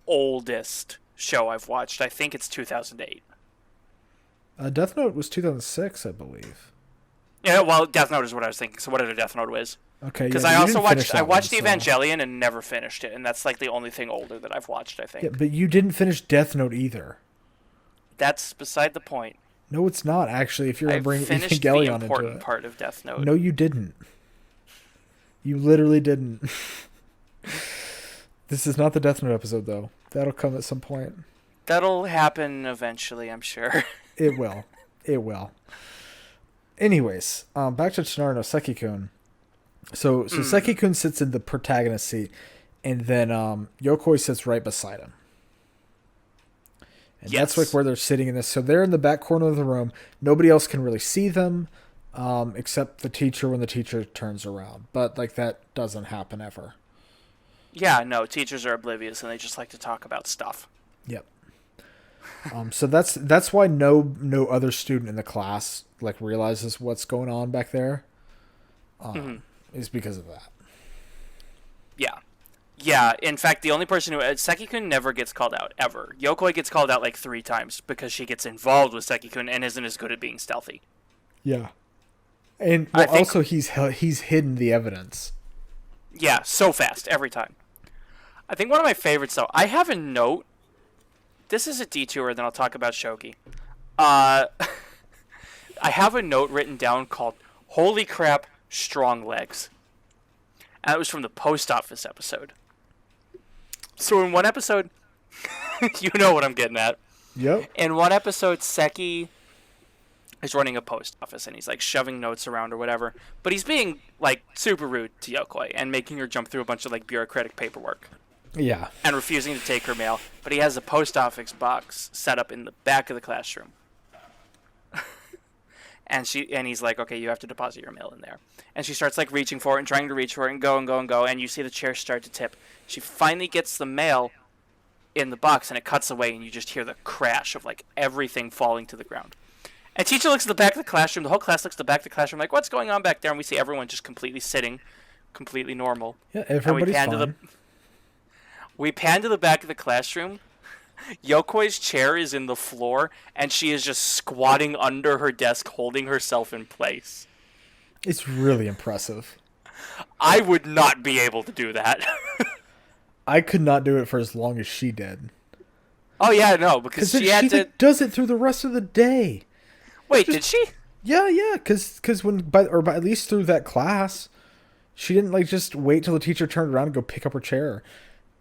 oldest show I've watched? I think it's 2008. Death Note was 2006, I believe. Yeah, well, Death Note is what I was thinking. So whatever Death Note is. Okay. Because yeah, I also watched one, Evangelion and never finished it, and that's the only thing older that I've watched. I think. Yeah, but you didn't finish Death Note either. That's beside the point. No, it's not actually. If you're gonna bring finished Evangelion the into important it. part of Death Note. No, you didn't. You literally didn't. This is not the Death Note episode, though. That'll come at some point. That'll happen eventually, I'm sure. It will. It will. Anyways, back to Tonari no Seki-kun. So Seki-kun sits in the protagonist seat, and then Yokoi sits right beside him. And that's like where they're sitting in this. So they're in the back corner of the room. Nobody else can really see them, except the teacher when the teacher turns around. But like that doesn't happen ever. Yeah, no, teachers are oblivious and they just like to talk about stuff. Yep. So that's why no other student in the class like realizes what's going on back there. Is because of that. Yeah. Yeah, in fact, the only person who... Seki-kun never gets called out, ever. Yokoi gets called out like 3 times because she gets involved with Seki-kun and isn't as good at being stealthy. Yeah. And also he's hidden the evidence. Yeah, so fast, every time. I think one of my favorites, though, I have a note. This is a detour, then I'll talk about Shogi. I have a note written down called, Holy Crap, Strong Legs. And it was from the post office episode. So in one episode, you know what I'm getting at. Yep. In one episode, Seki is running a post office and he's like shoving notes around or whatever. But he's being like super rude to Yokoi and making her jump through a bunch of like bureaucratic paperwork. Yeah. And refusing to take her mail. But he has a post office box set up in the back of the classroom. And he's like, okay, you have to deposit your mail in there. And she starts like reaching for it and trying to reach for it and go and go and go. And you see the chair start to tip. She finally gets the mail in the box and it cuts away and you just hear the crash of like everything falling to the ground. And teacher looks at the back of the classroom. The whole class looks at the back of the classroom like, what's going on back there? And we see everyone just completely sitting, completely normal. Yeah, everybody's fine. We pan to the back of the classroom. Yokoi's chair is in the floor, and she is just squatting under her desk, holding herself in place. It's really impressive. I would not be able to do that. I could not do it for as long as she did. Oh, yeah, no, because she had to... does it through the rest of the day. Wait, did she? Yeah, because when at least through that class, she didn't like just wait till the teacher turned around and go pick up her chair.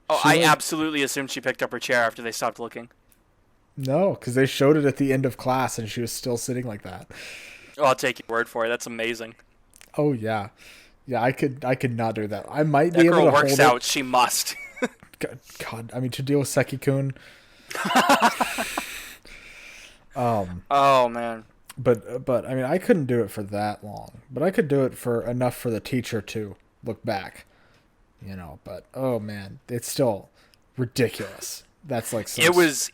Oh, I absolutely assumed she picked up her chair after they stopped looking. No, because they showed it at the end of class, and she was still sitting like that. Oh, I'll take your word for it. That's amazing. Oh yeah, yeah. I could not do that. I might be able to hold it. That girl works out. She must. God, I mean to deal with Seki-kun. Oh man. But I mean I couldn't do it for that long. But I could do it for enough for the teacher to look back. You know, but oh man, it's still ridiculous. That's like it was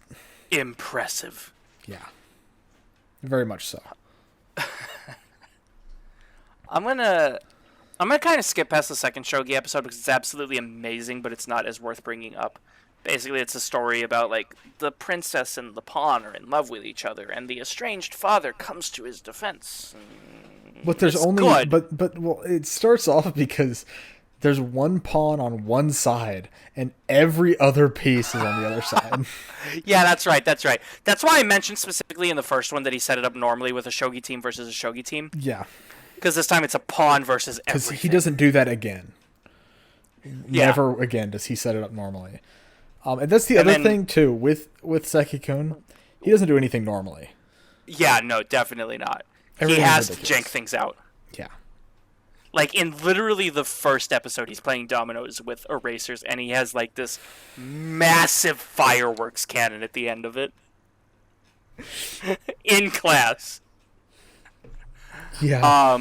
impressive. Yeah, very much so. I'm gonna kind of skip past the second Shogi episode because it's absolutely amazing, but it's not as worth bringing up. Basically, it's a story about like the princess and the pawn are in love with each other, and the estranged father comes to his defense. But there's only but well, it starts off because there's one pawn on one side, and every other piece is on the other side. Yeah, that's right. That's why I mentioned specifically in the first one that he set it up normally with a shogi team versus a shogi team. Yeah. Because this time it's a pawn versus everything. Because he doesn't do that again. Yeah. Never again does he set it up normally. And that's the other thing, too, with Seki-kun. He doesn't do anything normally. Yeah, no, definitely not. He has to jank things out. Yeah. Like, in literally the first episode, he's playing dominoes with erasers, and he has, like, this massive fireworks cannon at the end of it. In class. Yeah.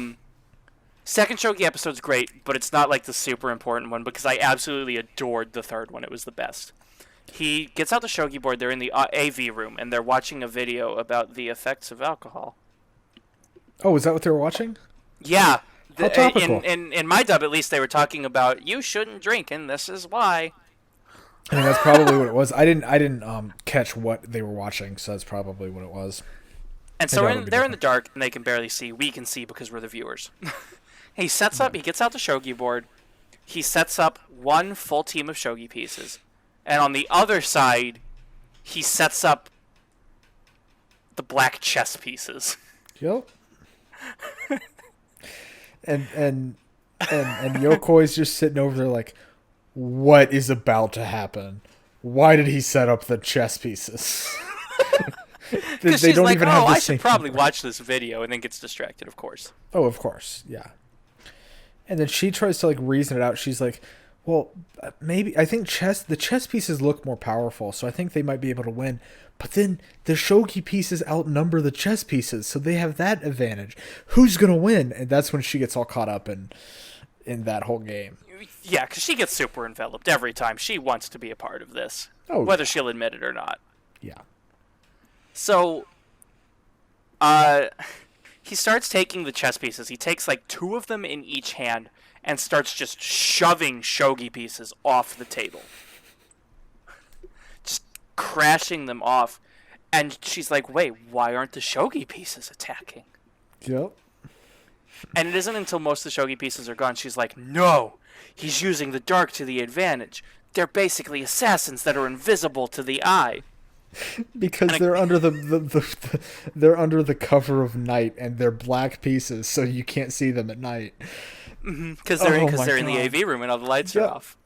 Second Shogi episode's great, but it's not, like, the super important one, because I absolutely adored the third one. It was the best. He gets out the shogi board, they're in the AV room, and they're watching a video about the effects of alcohol. Oh, is that what they were watching? Yeah. How topical. In my dub, at least, they were talking about you shouldn't drink, and this is why. I think that's probably what it was. I didn't catch what they were watching, so that's probably what it was. And so they're in the dark, and they can barely see. We can see because we're the viewers. He sets up. He gets out the shogi board. He sets up one full team of shogi pieces, and on the other side, he sets up the black chess pieces. Yep. And Yokoi's just sitting over there like, what is about to happen? Why did he set up the chess pieces? Because They she's don't like, even oh, have the I same should probably number. watch this video, and then gets distracted, of course. Oh, of course, yeah. And then she tries to like reason it out. She's like, "Well, maybe I think the chess pieces look more powerful, so I think they might be able to win. But then the shogi pieces outnumber the chess pieces, so they have that advantage. Who's gonna win?" And that's when she gets all caught up in that whole game. Yeah, because she gets super enveloped every time. She wants to be a part of this, Oh whether yeah, she'll admit it or not. yeah, So, uh, he starts taking the chess pieces. He takes like 2 of them in each hand and starts just shoving shogi pieces off the table. Just crashing them off. And she's like, wait, why aren't the shogi pieces attacking? yep. And it isn't until most of the shogi pieces are gone, she's like, no, he's using the dark to the advantage. They're basically assassins that are invisible to the eye. Because they're under they're under the cover of night, and they're black pieces, so you can't see them at night. Because Oh they're, my they're in the God. AV room and all the lights Yep. are off.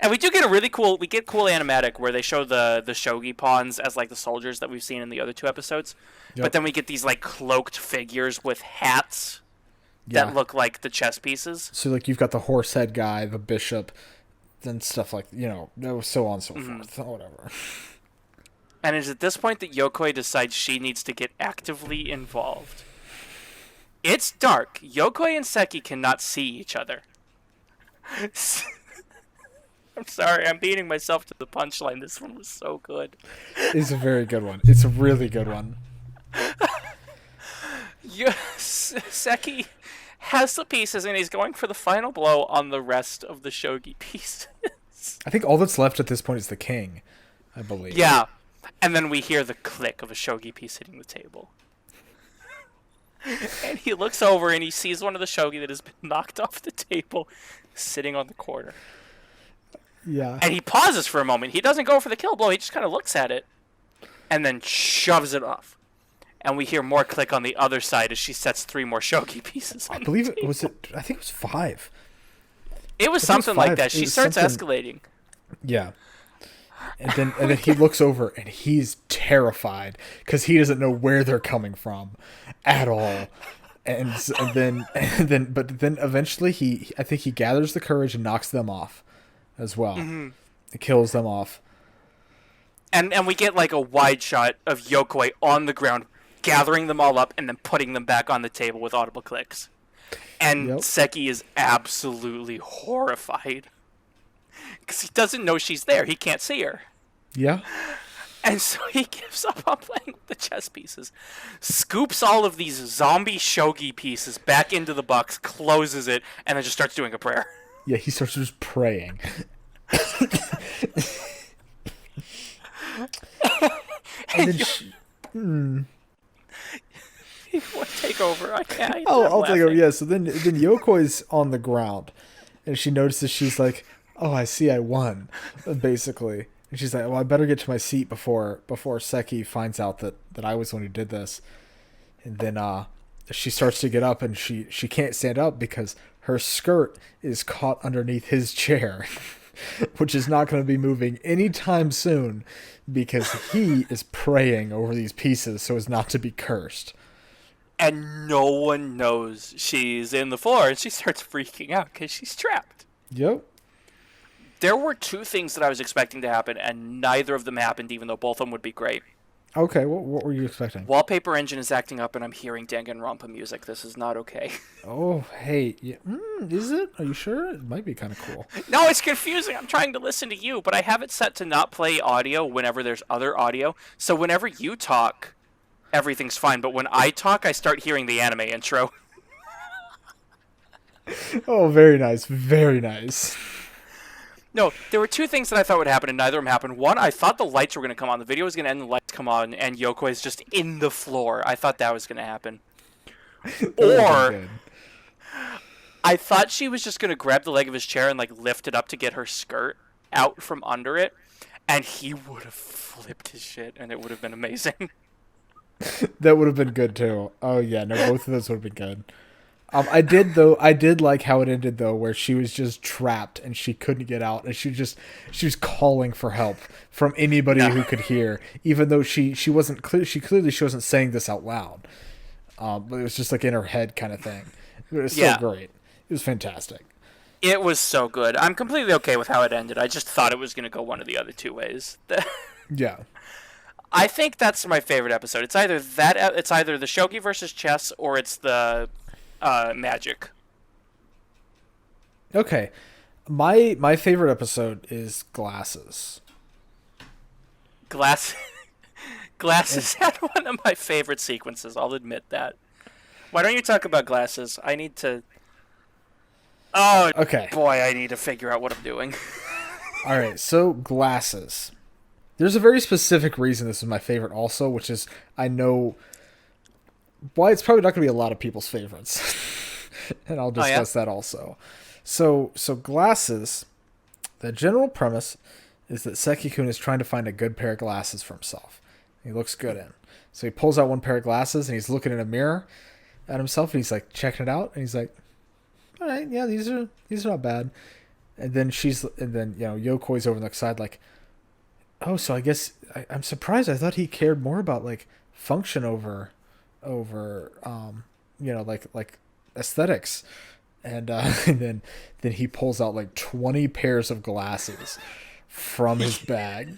And we do get cool animatic where they show the shogi pawns as like the soldiers that we've seen in the other 2 episodes. Yep. But then we get these like cloaked figures with hats Yeah. that look like the chess pieces. So like you've got the horse head guy, the bishop, then stuff like so on and so forth. Whatever. And it's at this point that Yokoi decides she needs to get actively involved. It's dark. Yokoi and Seki cannot see each other. I'm sorry, I'm beating myself to the punchline. This one was so good. It's a very good one. It's a really good one. Seki has the pieces and he's going for the final blow on the rest of the shogi pieces. I think all that's left at this point is the king, I believe. Yeah. And then we hear the click of a shogi piece hitting the table. And he looks over and he sees one of the shogi that has been knocked off the table sitting on the corner. Yeah. And he pauses for a moment. He doesn't go for the kill blow. He just kind of looks at it and then shoves it off. And we hear more click on the other side as she sets 3 more shogi pieces on I believe the it table. was it. I think it was 5. It was I think it was something like 5. that. It She was starts something- escalating. Yeah. And then he looks over and he's terrified because he doesn't know where they're coming from at all. And then eventually I think he gathers the courage and knocks them off as well. He kills them off. And we get like a wide shot of Yokoi on the ground, gathering them all up and then putting them back on the table with audible clicks. And Yep. Seki is absolutely horrified. Because he doesn't know she's there. He can't see her. Yeah. And so he gives up on playing with the chess pieces, scoops all of these zombie shogi pieces back into the box, closes it, and then just starts doing a prayer. Yeah, he starts just praying. And then You want to take over? I can't. I'll take over. Yeah, so then Yokoi's on the ground, and she notices she's like, "Oh, I see, I won," basically. And she's like, "Well, I better get to my seat before Seki finds out that I was the one who did this." And then she starts to get up, and she can't stand up because her skirt is caught underneath his chair, which is not going to be moving anytime soon because he is praying over these pieces so as not to be cursed. And no one knows she's in the floor, and she starts freaking out because she's trapped. Yep. There were 2 things that I was expecting to happen, and neither of them happened, even though both of them would be great. Okay, what were you expecting? Wallpaper Engine is acting up, and I'm hearing Danganronpa music. This is not okay. Oh, hey, yeah. Is it? Are you sure? It might be kind of cool. No, it's confusing. I'm trying to listen to you, but I have it set to not play audio whenever there's other audio. So whenever you talk, everything's fine. But when I talk, I start hearing the anime intro. Oh, very nice, very nice. No, there were 2 things that I thought would happen, and neither of them happened. One, I thought the lights were going to come on. The video was going to end, the lights come on, and Yoko is just in the floor. I thought that was going to happen. Or I thought she was just going to grab the leg of his chair and like lift it up to get her skirt out from under it, and he would have flipped his shit, and it would have been amazing. That would have been good too. Oh yeah, no, both of those would have been good. I did though. I did like how it ended though, where she was just trapped and she couldn't get out, and she was calling for help from anybody No. who could hear, even though she wasn't clear. She wasn't saying this out loud. But it was just like in her head kind of thing. It was so Yeah. great. It was fantastic. It was so good. I'm completely okay with how it ended. I just thought it was going to go one of the other two ways. Yeah. I think that's my favorite episode. It's either it's either the shogi versus chess, or it's the magic. Okay. My favorite episode is Glasses. Glass Glasses had one of my favorite sequences. I'll admit that. Why don't you talk about Glasses? I need to. Oh, Okay. boy, I need to figure out what I'm doing. All right. So Glasses. There's a very specific reason this is my favorite also, which is I know why it's probably not going to be a lot of people's favorites. And I'll discuss that also. So Glasses, the general premise is that Seki-kun is trying to find a good pair of glasses for himself. He looks good in. So he pulls out one pair of glasses and he's looking in a mirror at himself and he's like checking it out and he's like, all right, yeah, these are not bad. And then Yokoi's over on the side like, oh, so I guess I'm surprised. I thought he cared more about like function over like aesthetics. And and then he pulls out like 20 pairs of glasses from his bag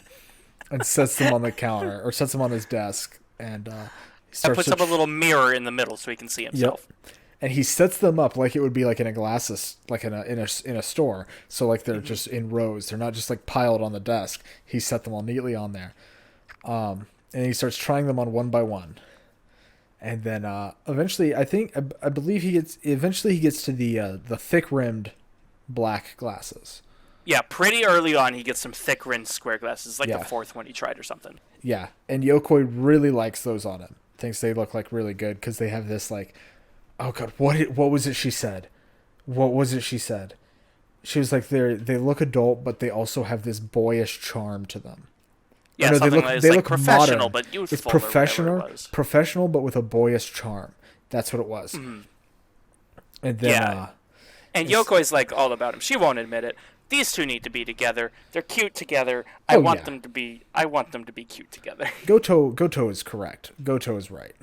and sets them on the counter or sets them on his desk and he Puts up a little mirror in the middle so he can see himself. Yep. And he sets them up like it would be like in a glasses, like in a store. So like they're just in rows. They're not just like piled on the desk. He set them all neatly on there. And he starts trying them on one by one. And then eventually, I believe he gets to the thick rimmed black glasses. Yeah, pretty early on he gets some thick rimmed square glasses, like Yeah. the fourth one he tried or something. Yeah, and Yokoi really likes those on him. Thinks they look like really good because they have this like, oh god, what was it she said? What was it she said? She was like they look adult, but they also have this boyish charm to them. Yeah, No, something they look professional modern. but youthful. It's professional, It was. professional, but with a boyish charm. That's what it was. Mm-hmm. And then, Yeah. And Yokoi's like all about him. She won't admit it. These two need to be together. They're cute together. I want them to be cute together. Goto is correct. Goto is right.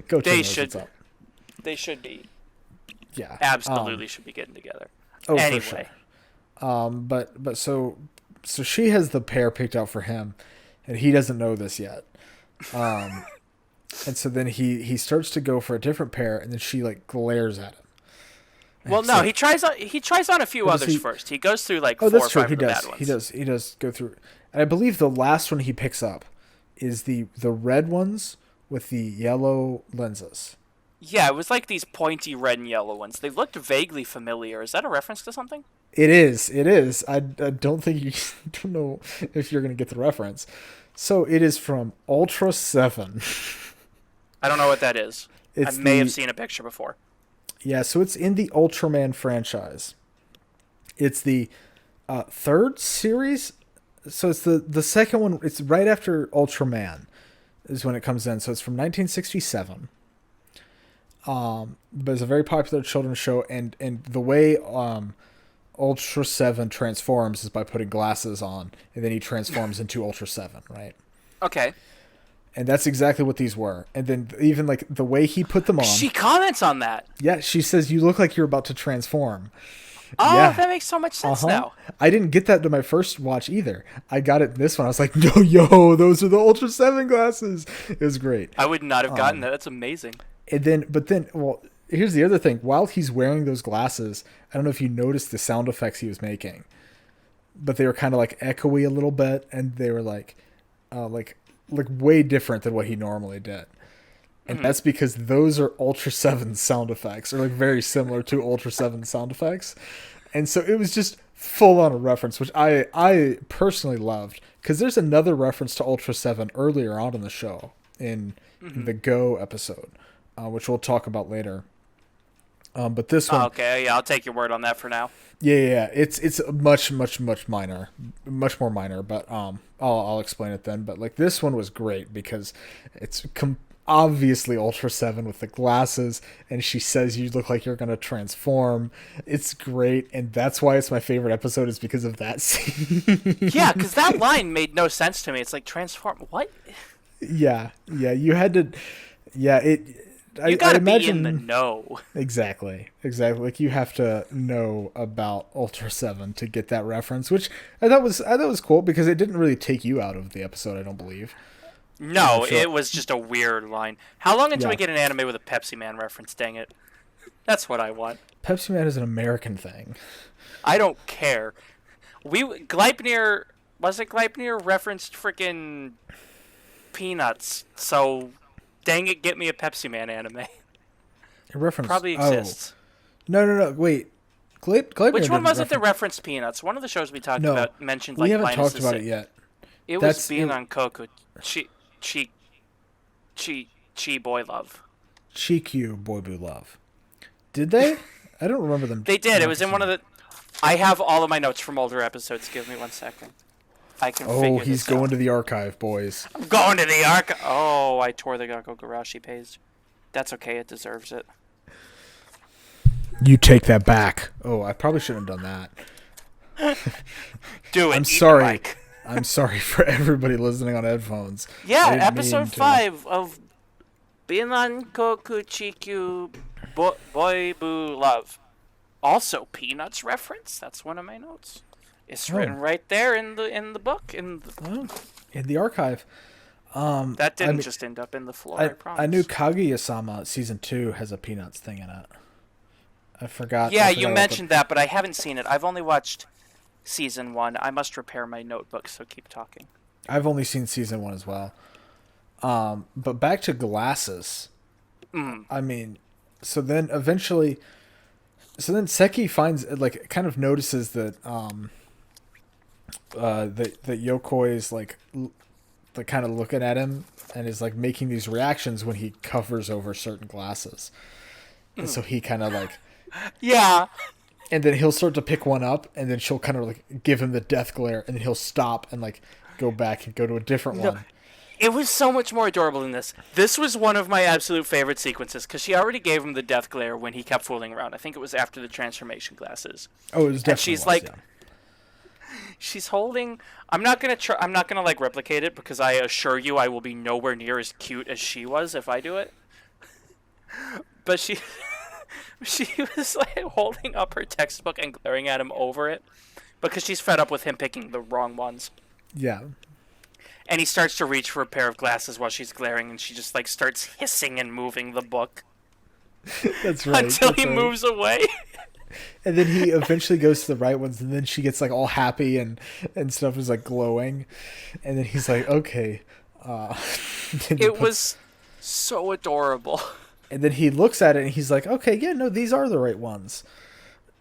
Goto knows what's up. They should be. Yeah, Absolutely should be getting together. Oh, Anyway. for sure. But so she has the pair picked out for him, and he doesn't know this yet. And so then he starts to go for a different pair, and then she like glares at him. Well, no, he tries on a few others first. He goes through like 4 or 5 of the bad ones. He does go through. And I believe the last one he picks up is the red ones with the yellow lenses. Yeah, it was like these pointy red and yellow ones. They looked vaguely familiar. Is that a reference to something? It is. I don't think you don't know if you're going to get the reference. So it is from Ultra 7. I don't know what that is. I may have seen a picture before. Yeah, so it's in the Ultraman franchise. It's the third series. So it's the second one. It's right after Ultraman is when it comes in. So it's from 1967. But it's a very popular children's show. And the way Ultra 7 transforms is by putting glasses on. And then he transforms into Ultra 7, right? Okay. And that's exactly what these were. And then even like the way he put them on. She comments on that. Yeah, she says, you look like you're about to transform. Oh, yeah. that makes so much sense now. I didn't get that to my first watch either. I got it in this one. I was like, yo, those are the Ultra 7 glasses. It was great. I would not have gotten that. That's amazing. But then, here's the other thing. While he's wearing those glasses, I don't know if you noticed the sound effects he was making, but they were kind of like echoey a little bit, and they were like way different than what he normally did. And that's because those are Ultra 7 sound effects, or like very similar to Ultra 7 sound effects. And so it was just full on a reference, which I personally loved, because there's another reference to Ultra 7 earlier on in the show in the Go episode, which we'll talk about later. But this one, okay, yeah, I'll take your word on that for now. yeah, it's much minor, much more minor. But I'll explain it then. But like this one was great because it's obviously Ultra 7 with the glasses, and she says you look like you're going to transform. It's great, and that's why it's my favorite episode, is because of that Yeah, scene. because that line made no sense to me. It's like, transform. What? Yeah, you had to. Yeah, You I gotta be in the imagine. know. Exactly. Like you have to know about Ultra 7 to get that reference, which I thought was cool because it didn't really take you out of the episode, I don't believe. I'm No, sure. it was just a weird line. How long until we Yeah. get an anime with a Pepsi Man reference? Dang it. That's what I want. Pepsi Man is an American thing. I don't care. Gleipnir, was it Gleipnir referenced freaking Peanuts? So, dang it, get me a Pepsi Man anime. A reference. Probably Oh. exists. No. Wait. Gleipnir Which one didn't was it that reference. referenced Peanuts? One of the shows we talked No. about mentioned We like haven't talked Linus's. about it yet. It was That's being it, on Koku. Chi, chi, chi, boy love. Chikyu Boy Boo Love. Did they? I don't remember them. They did. It was in one referencing of the. I have all of my notes from older episodes. Give me 1 second. I can Oh, figure he's this out. going to the archive, boys. I'm going to the arc. Oh, I tore the Gakko Garashi page. That's okay. It deserves it. You take that back. Oh, I probably shouldn't have done that. Do it. I'm eat the sorry. mic. I'm sorry for everybody listening on headphones. I Yeah, didn't mean episode to. 5 of Binan Koku Chikyu Boy Boo Love. Also, Peanuts reference. That's one of my notes. It's Oh. written right there in the book. Oh, in the archive. That didn't I mean, just end up in the floor. I promise. I knew Kaguya-sama season 2 has a Peanuts thing in it. I forgot. Yeah, I you forgot about mentioned that, but I haven't seen it. I've only watched season 1. I must repair my notebook, so keep talking. I've only seen season 1 as well. But back to glasses. Mm. I mean, so then eventually, so then Seki finds, like, kind of notices that that Yokoi is like kind of looking at him and is like making these reactions when he covers over certain glasses, and so he kind of like, Yeah. and then he'll start to pick one up, and then she'll kind of like give him the death glare, and then he'll stop and like go back and go to a different one. It was so much more adorable than this. This was one of my absolute favorite sequences because she already gave him the death glare when he kept fooling around. I think it was after the transformation glasses. Oh, it was definitely. And she's was, like, yeah. she's holding. I'm not gonna like replicate it because I assure you I will be nowhere near as cute as she was if I do it. But she was like holding up her textbook and glaring at him over it because she's fed up with him picking the wrong ones. Yeah. And he starts to reach for a pair of glasses while she's glaring, and she just like starts hissing and moving the book That's right. until that's he right. moves away. And then he eventually goes to the right ones, and then she gets like all happy and stuff is like glowing, and then he's like, okay. Then he It puts- was so adorable. and then he looks at it and he's like, okay, yeah, no, these are the right ones,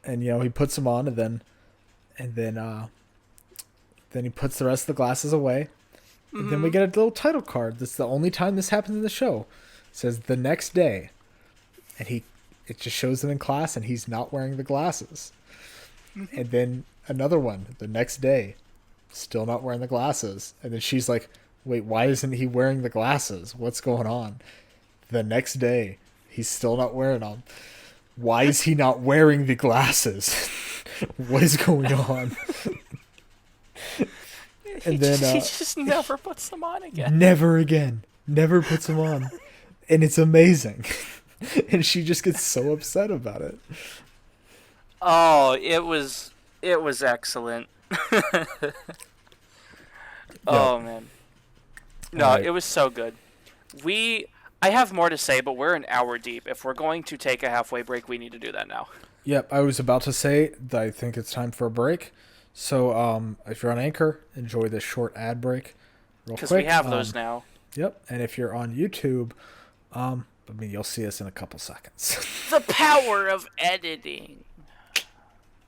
and he puts them on, and then he puts the rest of the glasses away, and then we get a little title card. That's the only time this happens in the show. It says the next day, and it just shows him in class, and he's not wearing the glasses. And then another one, the next day, still not wearing the glasses. And then she's like, wait, why isn't he wearing the glasses? What's going on? The next day, he's still not wearing them. Why is he not wearing the glasses? What is going on? And then he just never puts them on again. never again. Never puts them on. And it's amazing. And she just gets so upset about it. Oh, it was excellent. Oh man. No, Alright. it was so good. I have more to say, but we're an hour deep. If we're going to take a halfway break, we need to do that now. Yep, I was about to say that I think it's time for a break. So, if you're on Anchor, enjoy this short ad break real Because quick. we have those now. Yep, and if you're on YouTube, you'll see us in a couple seconds. The power of editing.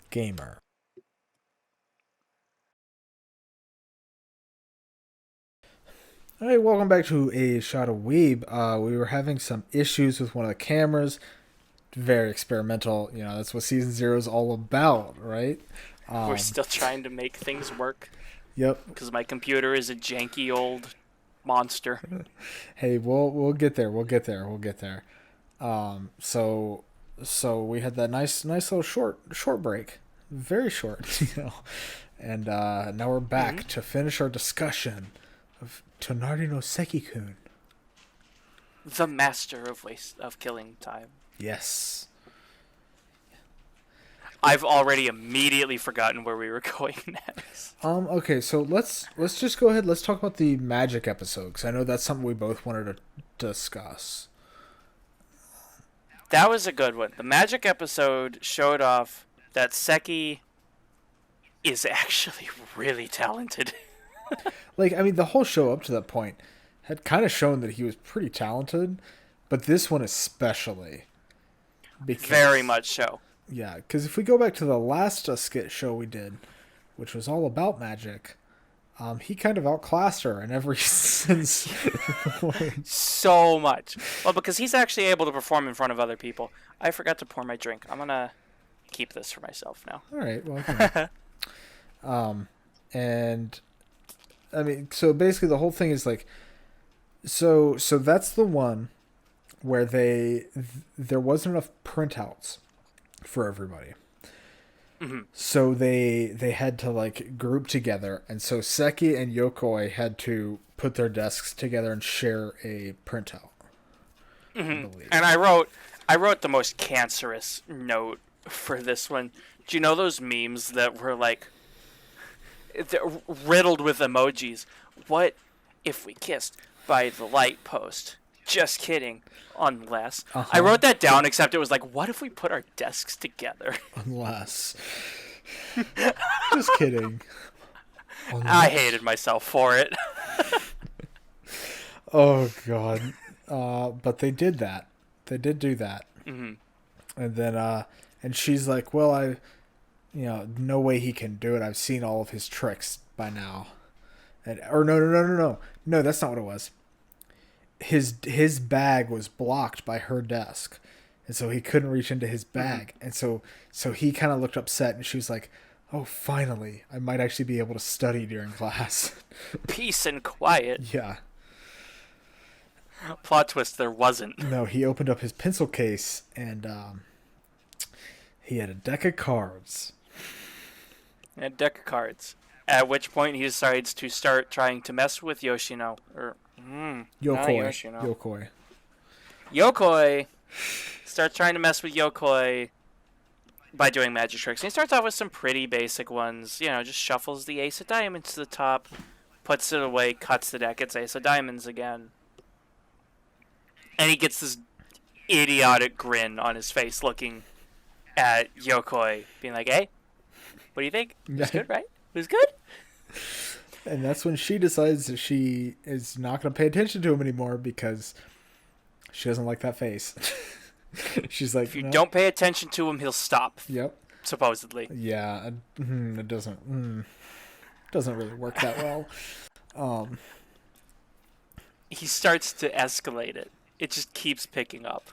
Gamer. All right, welcome back to A Shot of Weeb. We were having some issues with one of the cameras. Very experimental. That's what Season 0 is all about, right? We're still trying to make things work Yep. because my computer is a janky old monster. Hey, we'll get there. We'll get there. We'll get there. So we had that nice little short break, very short, and now we're back to finish our discussion of Tonari no Seki-kun. The master of killing time. Yes. I've already immediately forgotten where we were going next. Okay, so let's just go ahead. Let's talk about the magic episode, because I know that's something we both wanted to discuss. That was a good one. The magic episode showed off that Seki is actually really talented. Like, I mean, the whole show up to that point had kind of shown that he was pretty talented, but this one especially. Very much so. Yeah, because if we go back to the last skit show we did, which was all about magic, he kind of outclassed her in every sense. So much. Well, because he's actually able to perform in front of other people. I forgot to pour my drink. I'm going to keep this for myself now. All right, well, and I mean, so basically the whole thing is like, so that's the one where there wasn't enough printouts for everybody. Mm-hmm. So they had to like group together, and so Seki and Yokoi had to put their desks together and share a printout. Mm-hmm. And I wrote the most cancerous note for this one. Do you know those memes that were like riddled with emojis? What if we kissed by the light post? Just kidding. Unless. I wrote that down, except it was like, what if we put our desks together? Unless. Just kidding. Unless. I hated myself for it. Oh, God. But they did that. They did do that. Mm-hmm. And then, and she's like, well, no way he can do it. I've seen all of his tricks by now. No, that's not what it was. His bag was blocked by her desk, and so he couldn't reach into his bag. Mm-hmm. And so he kind of looked upset, and she was like, oh, finally, I might actually be able to study during class. Peace and quiet. Yeah. Plot twist, there wasn't. No, he opened up his pencil case, and he had a deck of cards. At which point he decides to start trying to mess with Yoshino. Yokoi starts trying to mess with Yokoi by doing magic tricks. And he starts off with some pretty basic ones. Just shuffles the ace of diamonds to the top, puts it away, cuts the deck, it's ace of diamonds again. And he gets this idiotic grin on his face looking at Yokoi, being like, hey, what do you think? It was good, right? It was good? And that's when she decides that she is not going to pay attention to him anymore because she doesn't like that face. She's like, if you don't pay attention to him, he'll stop. Yep. Supposedly. Yeah. It doesn't really work that well. He starts to escalate it. It just keeps picking up.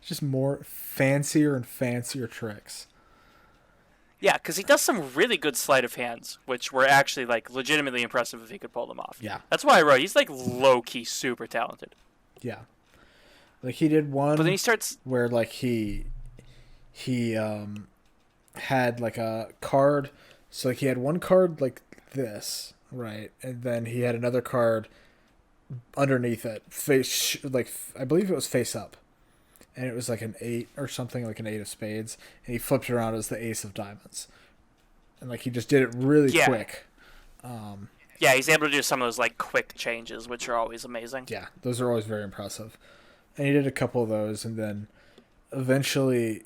Just more fancier and fancier tricks. Yeah, because he does some really good sleight of hands, which were actually like legitimately impressive if he could pull them off. Yeah. That's why I wrote he's like low-key super talented. Yeah. Like he did one but then he starts where like he had like a card. So like he had one card like this, right? And then he had another card underneath it, I believe it was face up. And it was like an 8 or something, like an 8 of spades. And he flipped it around as the ace of diamonds. And like he just did it really quick. Yeah, he's able to do some of those like quick changes, which are always amazing. Yeah, those are always very impressive. And he did a couple of those, and then eventually,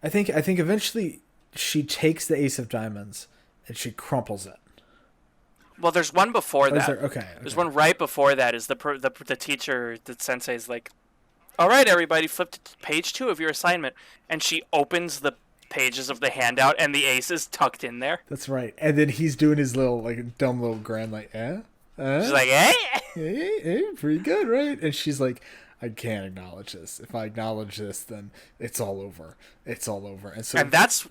I think eventually she takes the ace of diamonds and she crumples it. Well, there's one before that. Okay. There's one right before that. Is the teacher, the sensei's like, all right, everybody, flip to page 2 of your assignment. And she opens the pages of the handout, and the ace is tucked in there. That's right. And then he's doing his little, like, dumb little grin, like, She's like, hey? Hey, pretty good, right? And she's like, I can't acknowledge this. If I acknowledge this, then it's all over. It's all over. And so, and that's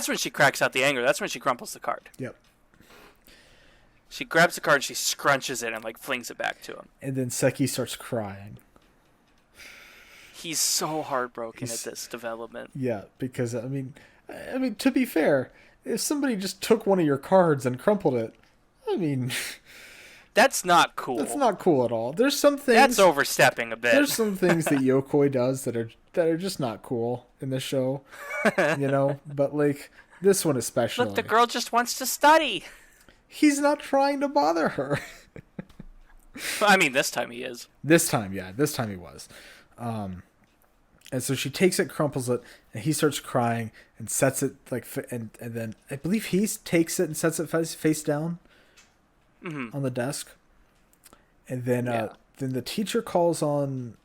when she cracks out the anger. That's when she crumples the card. Yep. She grabs the card, she scrunches it, and like flings it back to him. And then Seki starts crying. He's so heartbroken at this development. Yeah, because I mean, to be fair, if somebody just took one of your cards and crumpled it, I mean, that's not cool. That's not cool at all. There's some things that's overstepping a bit. There's some things that Yokoi does that are just not cool in this show, you know. But like this one especially. Look, the girl just wants to study. He's not trying to bother her. I mean, this time he is. This time he was. And so she takes it, crumples it, and he starts crying and sets it like, and then I believe he takes it and sets it face down on the desk. And then then the teacher calls on,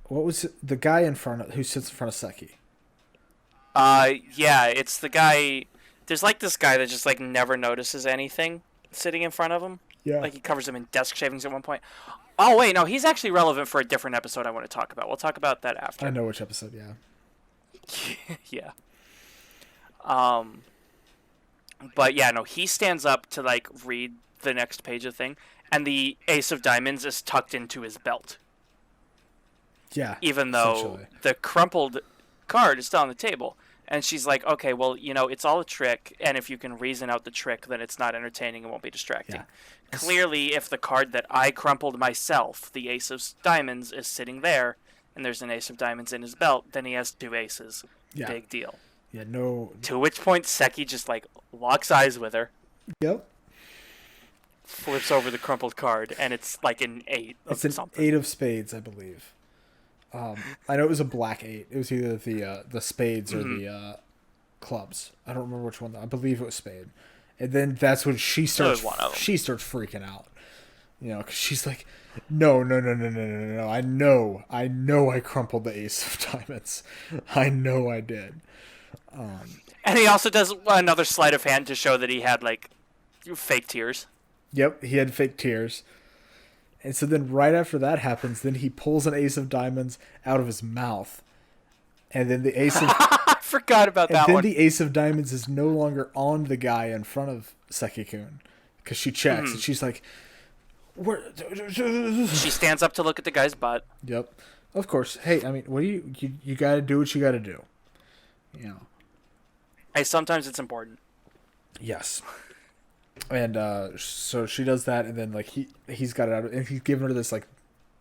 what was it? The guy who sits in front of Seki. Yeah, it's the guy. There's like this guy that just like never notices anything sitting in front of him. Yeah. Like he covers him in desk shavings at one point. Oh wait, no, he's actually relevant for a different episode I want to talk about. We'll talk about that after. I know which episode, yeah. Yeah. But yeah, no, he stands up to like read the next page of the thing, and the Ace of Diamonds is tucked into his belt. Yeah. Even though the crumpled card is still on the table. And she's like, okay, well, you know, it's all a trick, and if you can reason out the trick, then it's not entertaining and won't be distracting. Yeah. Clearly, if the card that I crumpled myself, the Ace of Diamonds, is sitting there, and there's an Ace of Diamonds in his belt, then he has two aces. Yeah. Big deal. Yeah, no... To which point, Seki just, like, locks eyes with her. Yep. Flips over the crumpled card, and it's, like, an 8 of something. It's an 8 of spades, I believe. I know it was a black 8. It was either the spades or the clubs. I don't remember which one. I believe it was spade. And then that's when she starts freaking out. You know, because she's like, no. I know I crumpled the Ace of Diamonds. I know I did. And he also does another sleight of hand to show that he had, like, fake tears. Yep, he had fake tears. And so then right after that happens, then he pulls an Ace of Diamonds out of his mouth. And then the Ace of... I forgot about that one. And then the Ace of Diamonds is no longer on the guy in front of Seki-kun. Because she checks, and she's like... Where? She stands up to look at the guy's butt. Yep. Of course. Hey, I mean, what do you gotta do what you gotta do. You know. Hey, sometimes it's important. Yes. And so she does that, and then like he's got it out, and he's giving her this like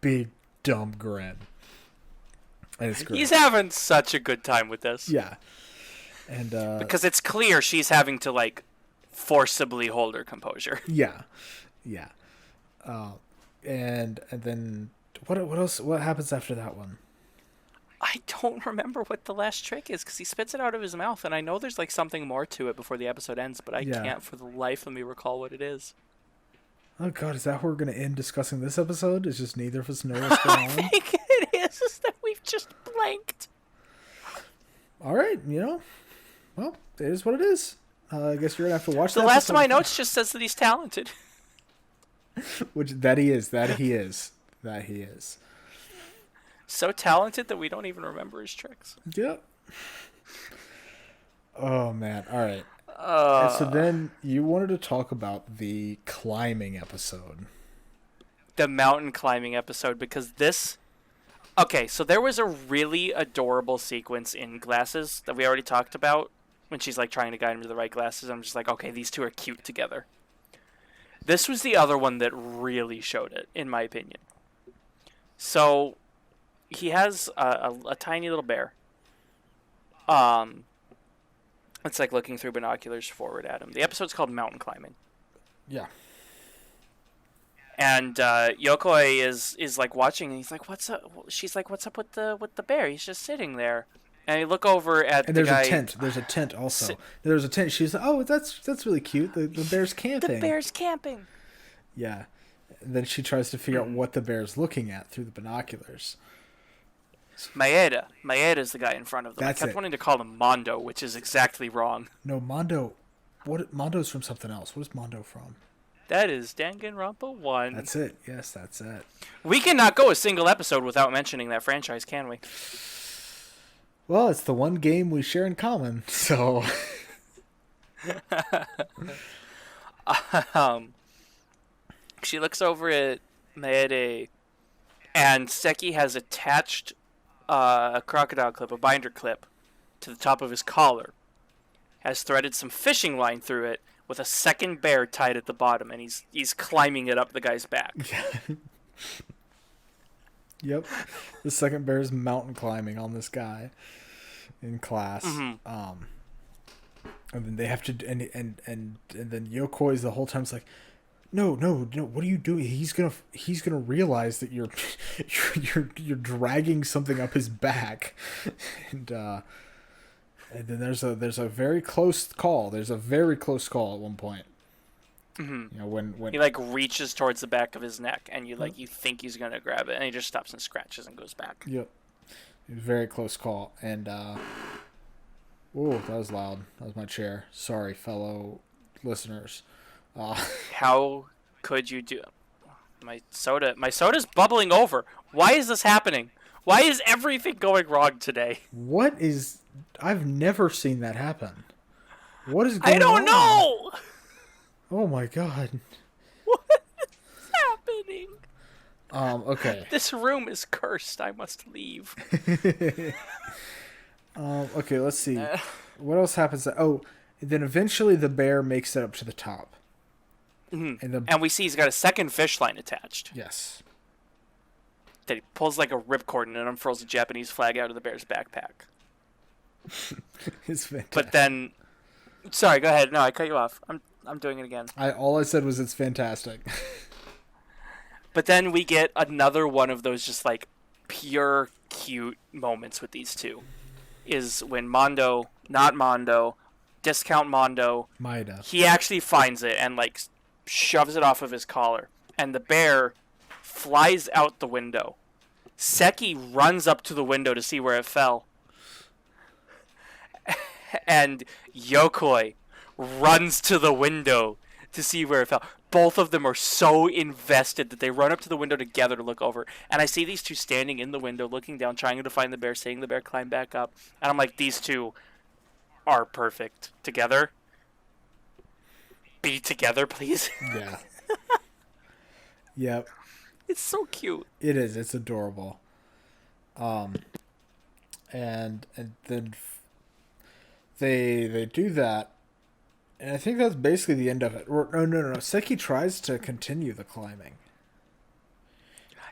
big dumb grin, and it's great. He's having such a good time with this. Yeah, and because it's clear she's having to like forcibly hold her composure. Yeah, and then what else? What happens after that one? I don't remember what the last trick is because he spits it out of his mouth, and I know there's like something more to it before the episode ends, but I can't for the life of me recall what it is. Oh god, is that where we're gonna end discussing this episode? Is just neither of us know what's going on? I think it is that we've just blanked. All right, you know, well, it is what it is. I guess you're gonna have to watch. The last of my notes just says that he's talented. Which he is. So talented that we don't even remember his tricks. Yep. Oh, man. All right. And so then you wanted to talk about the climbing episode. The mountain climbing episode, because this... Okay, so there was a really adorable sequence in Glasses that we already talked about when she's like trying to guide him to the right glasses. I'm just like, okay, these two are cute together. This was the other one that really showed it, in my opinion. So... he has a tiny little bear. It's like looking through binoculars forward at him. The episode's called Mountain Climbing. Yeah. And Yokoi is like watching, and he's like, "What's up?" She's like, "What's up with the bear? He's just sitting there." And you look over at the guy. There's a tent also. There's a tent. She's like, "Oh, that's really cute. The bear's camping." The bear's camping. Yeah. And then she tries to figure out what the bear's looking at through the binoculars. Maeda's the guy in front of them. I kept wanting to call him Mondo, which is exactly wrong. No, Mondo. Mondo's from something else. What is Mondo from? That is Danganronpa 1. That's it. Yes, that's it. We cannot go a single episode without mentioning that franchise, can we? Well, it's the one game we share in common, so... She looks over at Maede, and Seki has attached a crocodile clip, a binder clip, to the top of his collar. Has threaded some fishing line through it with a second bear tied at the bottom, and he's climbing it up the guy's back. Yep. The second bear's mountain climbing on this guy in class. And then they have to, and then Yokoi's the whole time it's like, no, what are you doing? He's gonna realize that you're dragging something up his back, and then there's a very close call. There's a very close call at one point. You know, when he like reaches towards the back of his neck, and you think he's gonna grab it, and he just stops and scratches and goes back. Yep, it was a very close call, and oh, that was loud. That was my chair. Sorry, fellow listeners. How could you do? My soda's bubbling over. Why is this happening? Why is everything going wrong today? What is? I've never seen that happen. What is going on? I don't know. Oh my god. What is happening? Okay. This room is cursed. I must leave. Okay, let's see. What else happens? Then eventually the bear makes it up to the top. And we see he's got a second fish line attached. Yes. That he pulls like a ripcord and unfurls a Japanese flag out of the bear's backpack. It's fantastic. But then, sorry, go ahead. No, I cut you off. I'm doing it again. All I said was it's fantastic. But then we get another one of those just like pure cute moments with these two. Is when Mondo, not Mondo, discount Mondo, Maeda. He actually finds it and like shoves it off of his collar, and the bear flies out the window. Seki runs up to the window to see where it fell, and Yokoi runs to the window to see where it fell. Both of them are so invested that they run up to the window together to look over. And I see these two standing in the window, looking down, trying to find the bear, seeing the bear climb back up. And I'm like, these two are perfect together. Be together, please. Yeah. Yep. It's so cute. It is. It's adorable. And then they do that. And I think that's basically the end of it. Or, no. Seki tries to continue the climbing.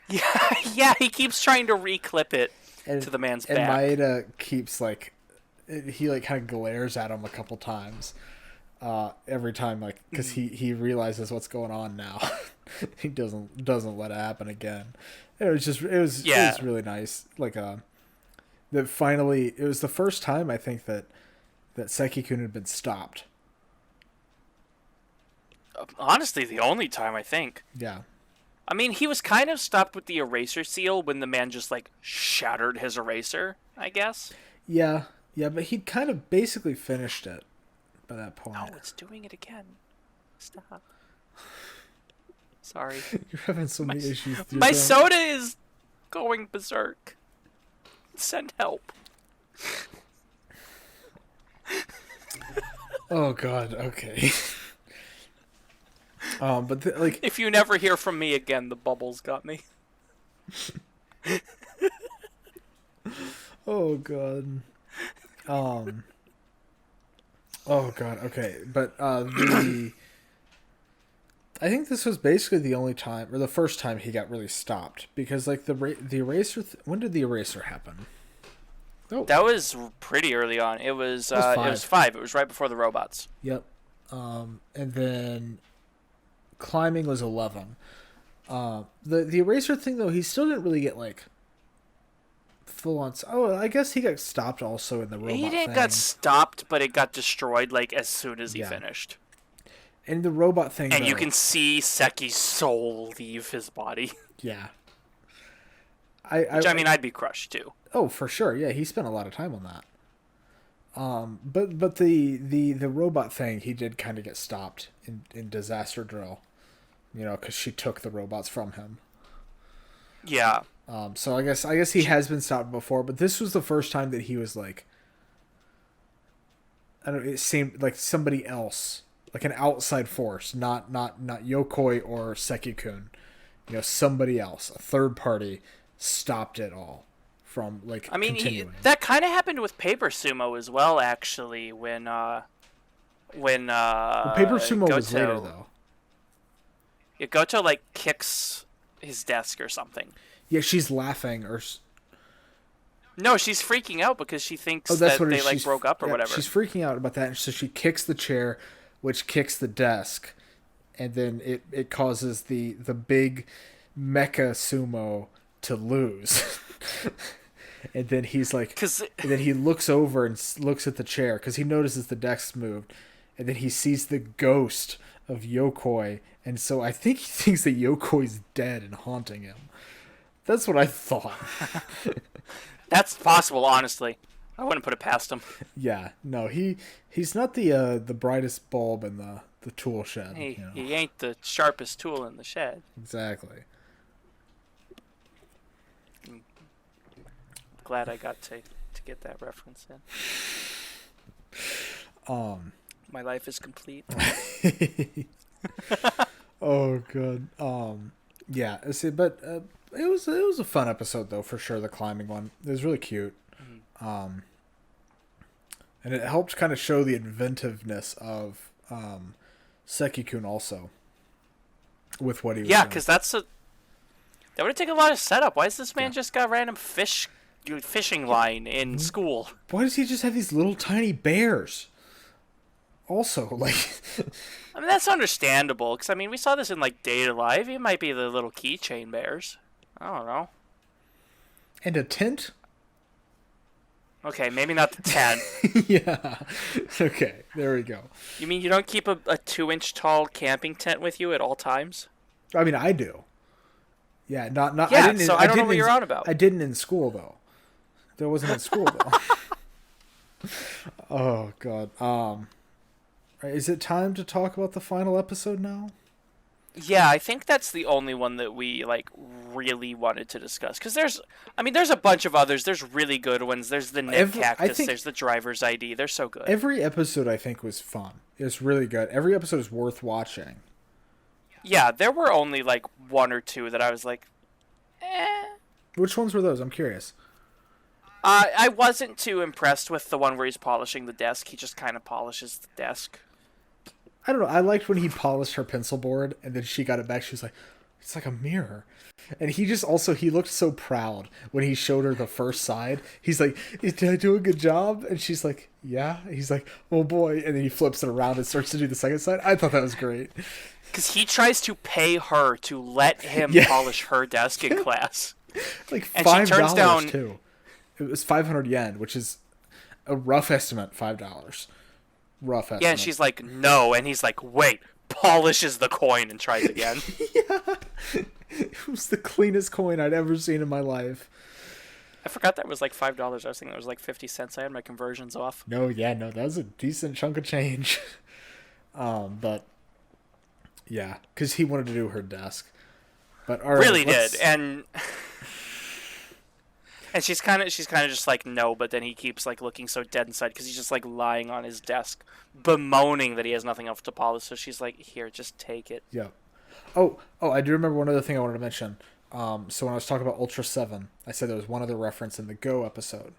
Yeah, he keeps trying to reclip it to the man's back. And Maeda keeps, like, he, like, kind of glares at him a couple times. Every time, like, because he realizes what's going on now. He doesn't let it happen again. It was really nice. Like, that finally, it was the first time, I think, that Seki-kun had been stopped. Honestly, the only time, I think. Yeah. I mean, he was kind of stopped with the eraser seal when the man just, like, shattered his eraser, I guess. Yeah, but he'd kind of basically finished it by that point. No, it's doing it again. Stop. Sorry. You're having so many issues. My soda is going berserk. Send help. Oh, God, okay. But like, if you never hear from me again, the bubbles got me. Oh god. Oh god. Okay, but I think this was basically the only time, or the first time, he got really stopped because like the eraser. When did the eraser happen? Oh, that was pretty early on. It was 5. It was right before the robots. Yep. And then climbing was 11. The eraser thing though, he still didn't really get like full on. Oh, I guess he got stopped also in the robot. He didn't got stopped, but it got destroyed like as soon as he finished. And the robot thing, and though, you can see Seki's soul leave his body. Yeah. Which, I mean, I'd be crushed too. Oh, for sure. Yeah, he spent a lot of time on that. But the robot thing, he did kind of get stopped in Disaster Drill, you know, because she took the robots from him. Yeah. So I guess he has been stopped before, but this was the first time that he was like, I don't know, it seemed like somebody else, like an outside force, not Yokoi or Seki-kun. Somebody else, a third party, stopped it all from like I mean, continuing. that kind of happened with Paper Sumo as well, actually, when Well, Paper Sumo was later though. Goto like kicks his desk or something. Yeah, she's laughing No, she's freaking out because she thinks that's that what it they is. like broke up or whatever. She's freaking out about that, and so she kicks the chair, which kicks the desk, and then it causes the big mecha sumo to lose. And then he's like, and then he looks over and looks at the chair because he notices the desk moved, and then he sees the ghost of Yokoi, and so I think he thinks that Yokoi's dead and haunting him. That's what I thought. That's possible, honestly. I wouldn't put it past him. Yeah, no, he's not the brightest bulb in the tool shed. He ain't the sharpest tool in the shed. Exactly. Glad I got to get that reference in. My life is complete. Oh, good. Yeah. See, but it was a fun episode though, for sure. The climbing one, it was really cute. And it helped kind of show the inventiveness of Seki-kun also with what he was doing. Because that would take a lot of setup. Why has this man just got random fishing line in school? Why does he just have these little tiny bears? Also, like, I mean, that's understandable because I mean we saw this in like Day to Live. It might be the little keychain bears. I don't know. And a tent. Okay, maybe not the 10. Yeah. Okay, there we go. You mean you don't keep a 2-inch tall camping tent with you at all times? I mean, I do. Yeah, not. Yeah, I didn't, so I don't know what you're on about. I didn't in school though. That wasn't in school though. Oh God. Is it time to talk about the final episode now? Yeah, I think that's the only one that we like really wanted to discuss because there's a bunch of others. There's really good ones. There's the Nick Cactus. There's the Driver's ID. They're so good. Every episode I think was fun. It was really good. Every episode is worth watching. Yeah, there were only like one or two that I was like, eh. Which ones were those? I'm curious. I wasn't too impressed with the one where he's polishing the desk. He just kind of polishes the desk. I don't know. I liked when he polished her pencil board and then she got it back. She was like, it's like a mirror. And he looked so proud when he showed her the first side. He's like, did I do a good job? And she's like, yeah. He's like, oh boy. And then he flips it around and starts to do the second side. I thought that was great. Because he tries to pay her to let him polish her desk in class. Like and $5 she turns down... too. It was 500 yen, which is a rough estimate, $5. Rough estimate. Yeah, and she's like, no. And he's like, wait, polishes the coin and tries again. Yeah. It was the cleanest coin I'd ever seen in my life. I forgot that was like $5. I was thinking that was like 50 cents. I had my conversions off. No, that was a decent chunk of change. But yeah, because he wanted to do her desk. But all right, really did, and she's kind of just like no, but then he keeps like looking so dead inside because he's just like lying on his desk, bemoaning that he has nothing else to polish. So she's like, "Here, just take it." Yeah. Oh, I do remember one other thing I wanted to mention. So when I was talking about Ultra 7, I said there was one other reference in the Go episode.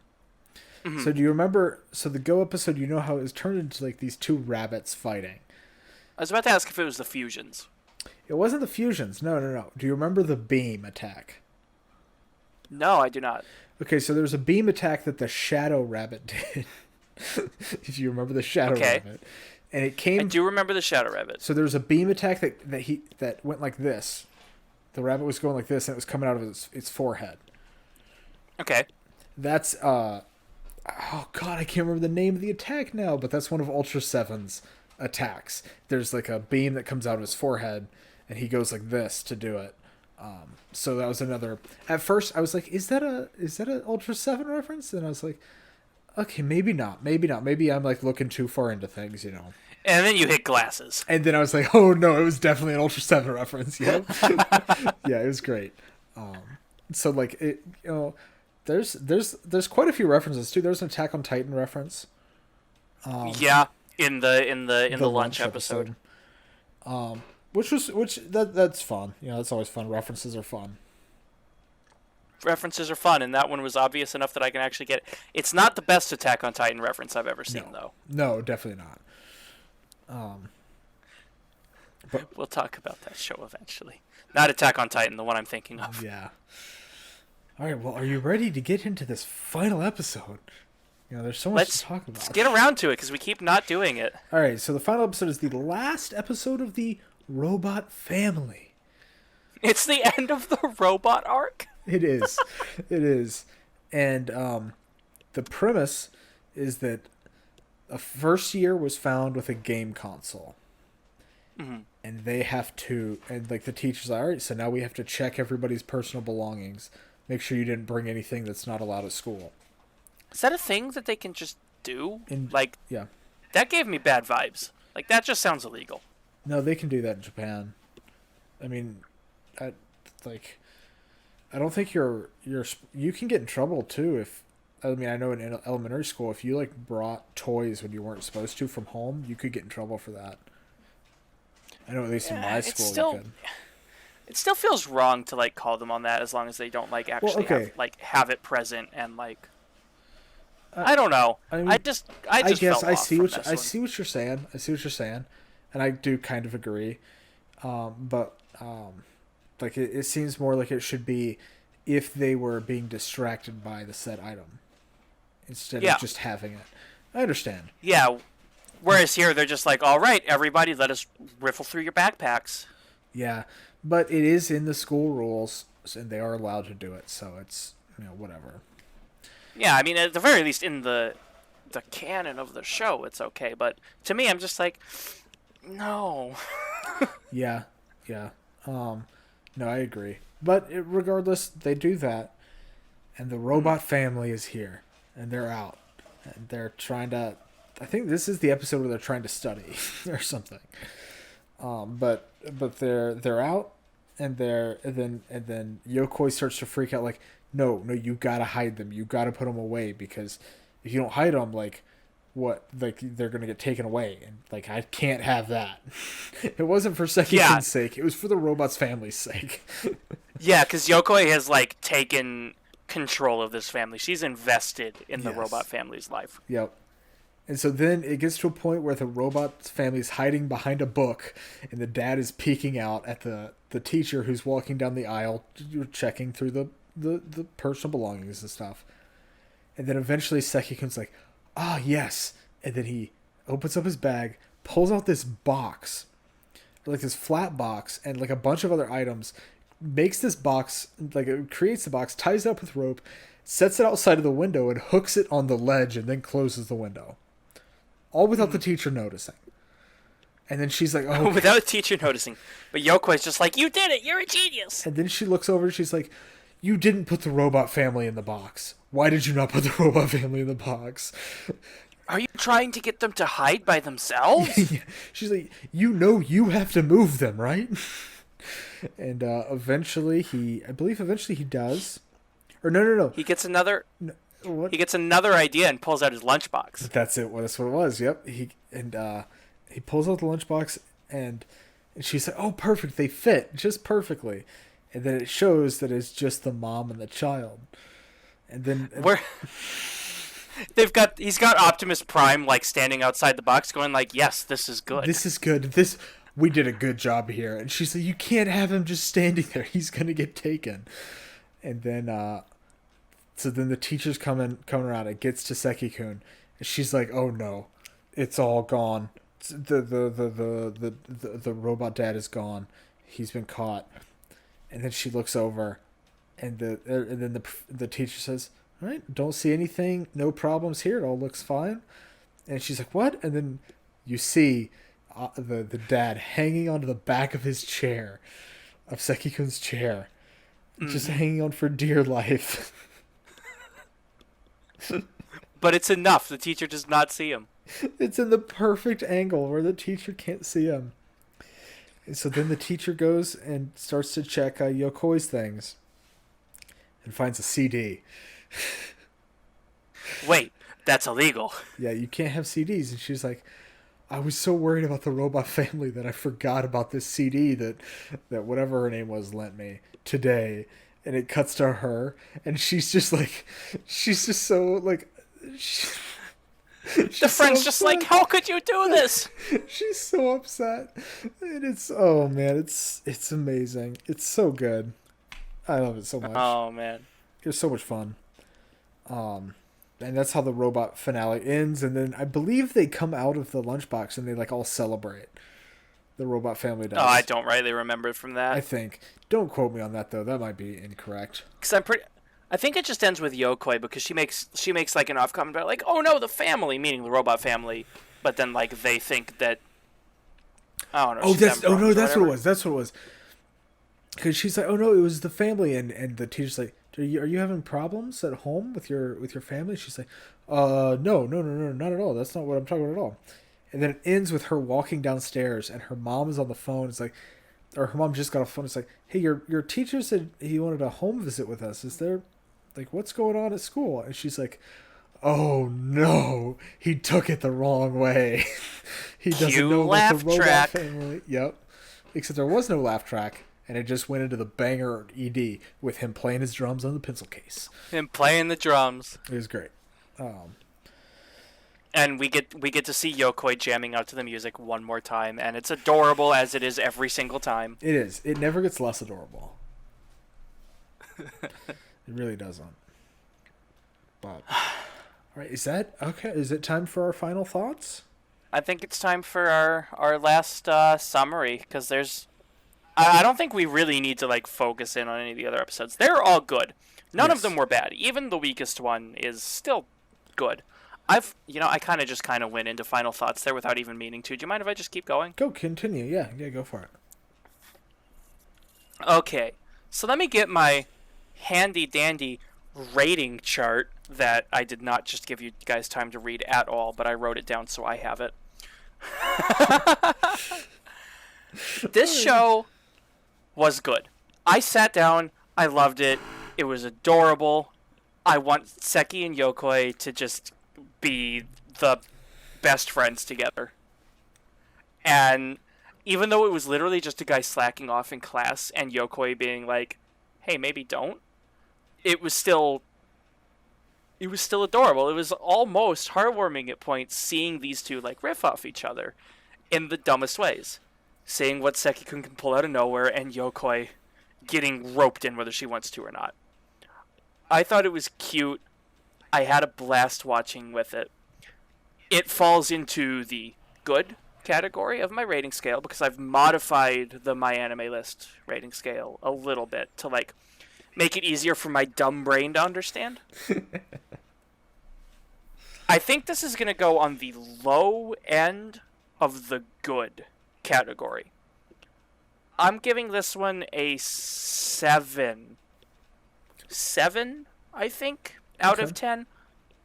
Mm-hmm. So do you remember? So the Go episode, you know how it was turned into like these two rabbits fighting. I was about to ask if it was the fusions. It wasn't the fusions. No. Do you remember the beam attack? No, I do not. Okay, so there was a beam attack that the Shadow Rabbit did. If you remember the Shadow Rabbit. And it came... I do remember the Shadow Rabbit. So there was a beam attack that went like this. The rabbit was going like this, and it was coming out of its forehead. Okay. That's... Oh, God, I can't remember the name of the attack now, but that's one of Ultra 7's attacks. There's like a beam that comes out of his forehead, and he goes like this to do it. So that was another. At first, I was like, "Is that a Ultra 7 reference?" And I was like, "Okay, maybe not. Maybe I'm like looking too far into things, you know." And then you hit glasses. And then I was like, "Oh no, it was definitely an Ultra 7 reference." Yeah, yeah, it was great. So like it, you know, there's quite a few references too. There's an Attack on Titan reference. Yeah. in the lunch episode. That's fun. That's always fun. References are fun. References are fun, and that one was obvious enough that I can actually get it. It's not the best Attack on Titan reference I've ever seen, though. No, definitely not. But we'll talk about that show eventually. Not Attack on Titan, the one I'm thinking of. Yeah. All right. Well, are you ready to get into this final episode? There's so much to talk about. Let's get around to it because we keep not doing it. All right. So the final episode is the last episode of the Robot Family. It's the end of the robot arc. It is. It is. And the premise is that a first year was found with a game console. Mm-hmm. And they have to, and like the teacher's like, all right, so now we have to check everybody's personal belongings. Make sure you didn't bring anything that's not allowed at school. Is that a thing that they can just do? Yeah. That gave me bad vibes. Like, that just sounds illegal. No, they can do that in Japan. I mean, I don't think you can get in trouble too I know in elementary school if you brought toys when you weren't supposed to from home, you could get in trouble for that. I know at least in my school you could. It still feels wrong to call them on that as long as they don't actually have it present and I don't know. I just guess I see what you're saying. I see what you're saying, and I do kind of agree. It seems more like it should be if they were being distracted by the said item instead of just having it. I understand. Yeah. Whereas here they're just like, all right, everybody, let us riffle through your backpacks. Yeah, but it is in the school rules, and they are allowed to do it, so it's whatever. Yeah, I mean, at the very least, in the canon of the show, it's okay. But to me, I'm just like, no. Yeah. No, I agree. But regardless, they do that, and the robot family is here, and they're out, and they're trying to. I think this is the episode where they're trying to study or something. But they're out, and then Yokoi starts to freak out like, no, you gotta hide them. You gotta put them away because if you don't hide them, they're gonna get taken away, and I can't have that. It wasn't for Seki-kun's sake. It was for the robot's family's sake. Yeah, because Yokoi has taken control of this family. She's invested in the robot family's life. Yep. And so then it gets to a point where the robot family is hiding behind a book, and the dad is peeking out at the teacher who's walking down the aisle, checking through the personal belongings and stuff. And then eventually Seki-kun's like, yes. And then he opens up his bag, pulls out this box, this flat box, and a bunch of other items, makes this box, it creates the box, ties it up with rope, sets it outside of the window, and hooks it on the ledge, and then closes the window. All without the teacher noticing. And then she's like, oh. Okay. Without the teacher noticing. But Yokoi's just like, you did it. You're a genius. And then she looks over and she's like, you didn't put the robot family in the box. Why did you not put the robot family in the box? Are you trying to get them to hide by themselves? Yeah. She's like, you have to move them, right? And eventually he does. Or no. He gets another... What? He gets another idea and pulls out his lunchbox. That's it. That's what it was. Yep. He pulls out the lunchbox and she's like, "Oh, perfect. They fit just perfectly." And then it shows that it's just the mom and the child. And then he's got Optimus Prime standing outside the box, going "Yes, this is good. This is good. We did a good job here." And she's like, "You can't have him just standing there. He's gonna get taken." And then so then the teacher's coming around. It gets to Seki-kun, and she's like, "Oh no, it's all gone. The robot dad is gone. He's been caught." And then she looks over, and then the teacher says, "All right, don't see anything. No problems here. It all looks fine." And she's like, "What?" And then you see the dad hanging onto the back of his chair, of Seki-kun's chair, just hanging on for dear life. But it's enough. The teacher does not see him. It's in the perfect angle where the teacher can't see him. And so then the teacher goes and starts to check Yokoi's things and finds a CD. Wait, that's illegal. Yeah, you can't have CDs. And she's like, I was so worried about the robot family that I forgot about this CD that whatever her name was lent me today, and it cuts to her, and she's just like, she's just so like, she, The she's so friend's just like, upset. how could you do this? She's so upset, and it's oh man, it's amazing. It's so good. I love it so much. Oh man. It's so much fun. And that's how the robot finale ends. And then I believe they come out of the lunchbox and they like all celebrate. The robot family does. Oh, I don't rightly remember from I that. think. Don't quote me on that though. That might be incorrect. Because I think it just ends with Yokoi because she makes like an off comment about like, oh no, the family, meaning the robot family, but then like they think that I don't know. Oh, she's that's having oh no, problems or that's what it whatever. was. That's what it was. Because she's like, oh no, it was the family, and the teacher's like, are you having problems at home with your family? She's like, no, not at all. That's not what I'm talking about at all. And then it ends with her walking downstairs, and her mom is on the phone. It's like, or her mom just got a phone. It's like, hey, your teacher said he wanted a home visit with us. Is there, like, what's going on at school? And she's like, oh no, he took it the wrong way. He doesn't Cue know about laugh the robot track. family. Yep. Except there was no laugh track, and it just went into the banger ED with him playing his drums on the pencil case. Him playing the drums, It was great. Um, and we get to see Yokoi jamming out to the music one more time, and it's adorable as it is every single time. it is. It never gets less adorable. It really doesn't. But all right, is that okay? Is it time for our final thoughts? I think it's time for our last summary because I don't think we really need to like focus in on any of the other episodes. They're all good. None of Yes. them were bad. Even the weakest one is still good. I kind of went into final thoughts there without even meaning to. Do you mind if I just keep going? Go continue. Yeah, go for it. Okay. So let me get my handy dandy rating chart that I did not just give you guys time to read at all, but I wrote it down so I have it. This show was good. I sat down, I loved it. It was adorable. I want Seki and Yokoi to just be the best friends together. And even though it was literally just a guy slacking off in class and Yokoi being like, "Hey, maybe don't." It was still adorable. It was almost heartwarming at points seeing these two like riff off each other in the dumbest ways. Seeing what Seki-kun can pull out of nowhere and Yokoi getting roped in whether she wants to or not. I thought it was cute. I had a blast watching with it. It falls into the good category of my rating scale because I've modified the My Anime List rating scale a little bit to like make it easier for my dumb brain to understand. I think this is going to go on the low end of the good category. I'm giving this one a 7. 7, I think, out of Okay. 10.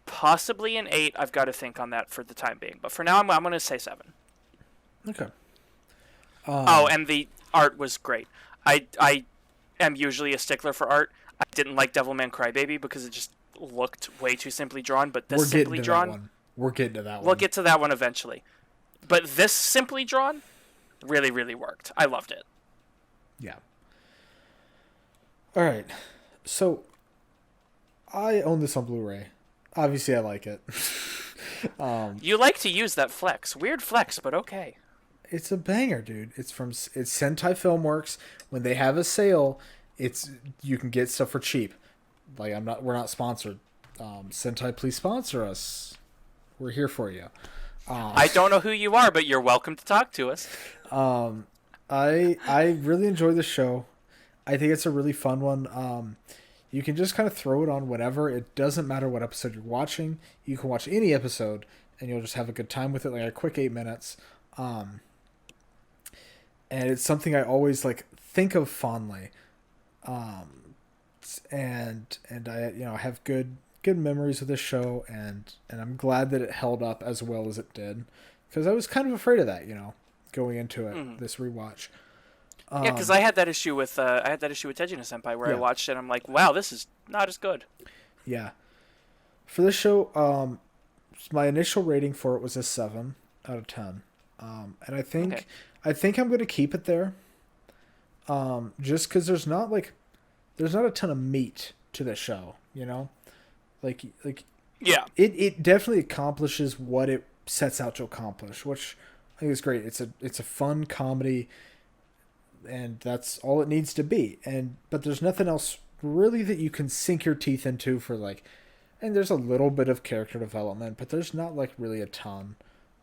Possibly an 8. I've got to think on that for the time being. But for now, I'm going to say 7. Okay. Oh, and the art was great. I am usually a stickler for art. I didn't like Devilman Crybaby because it just looked way too simply drawn. But this we're getting simply to drawn, that one. We're getting to that one. we'll get to that one eventually. But this simply drawn really, really worked. I loved it. Yeah. All right. So I own this on Blu-ray. Obviously, I like it. You like to use that flex. Weird flex, but okay. It's a banger, dude. It's Sentai Filmworks. When they have a sale, you can get stuff for cheap. Like we're not sponsored. Sentai, please sponsor us. We're here for you. I don't know who you are, but you're welcome to talk to us. I really enjoy the show. I think it's a really fun one. You can just kind of throw it on whenever. It doesn't matter what episode you're watching. You can watch any episode, and you'll just have a good time with it, like a quick 8 minutes. And it's something I always like think of fondly. And I have good memories of this show, and I'm glad that it held up as well as it did, because I was kind of afraid of that, going into it, this rewatch. Yeah, because I had that issue with Tejina Senpai where I Yeah. watched it and I'm like, wow, this is not as good. Yeah. For this show, my initial rating for it was a 7 out of 10. And Okay. I think I'm gonna keep it there. Just because there's not a ton of meat to the show, you know, like Yeah. it definitely accomplishes what it sets out to accomplish, which I think is great. It's a fun comedy, and that's all it needs to be. And but there's nothing else really that you can sink your teeth into for like. And there's a little bit of character development, but there's not like really a ton.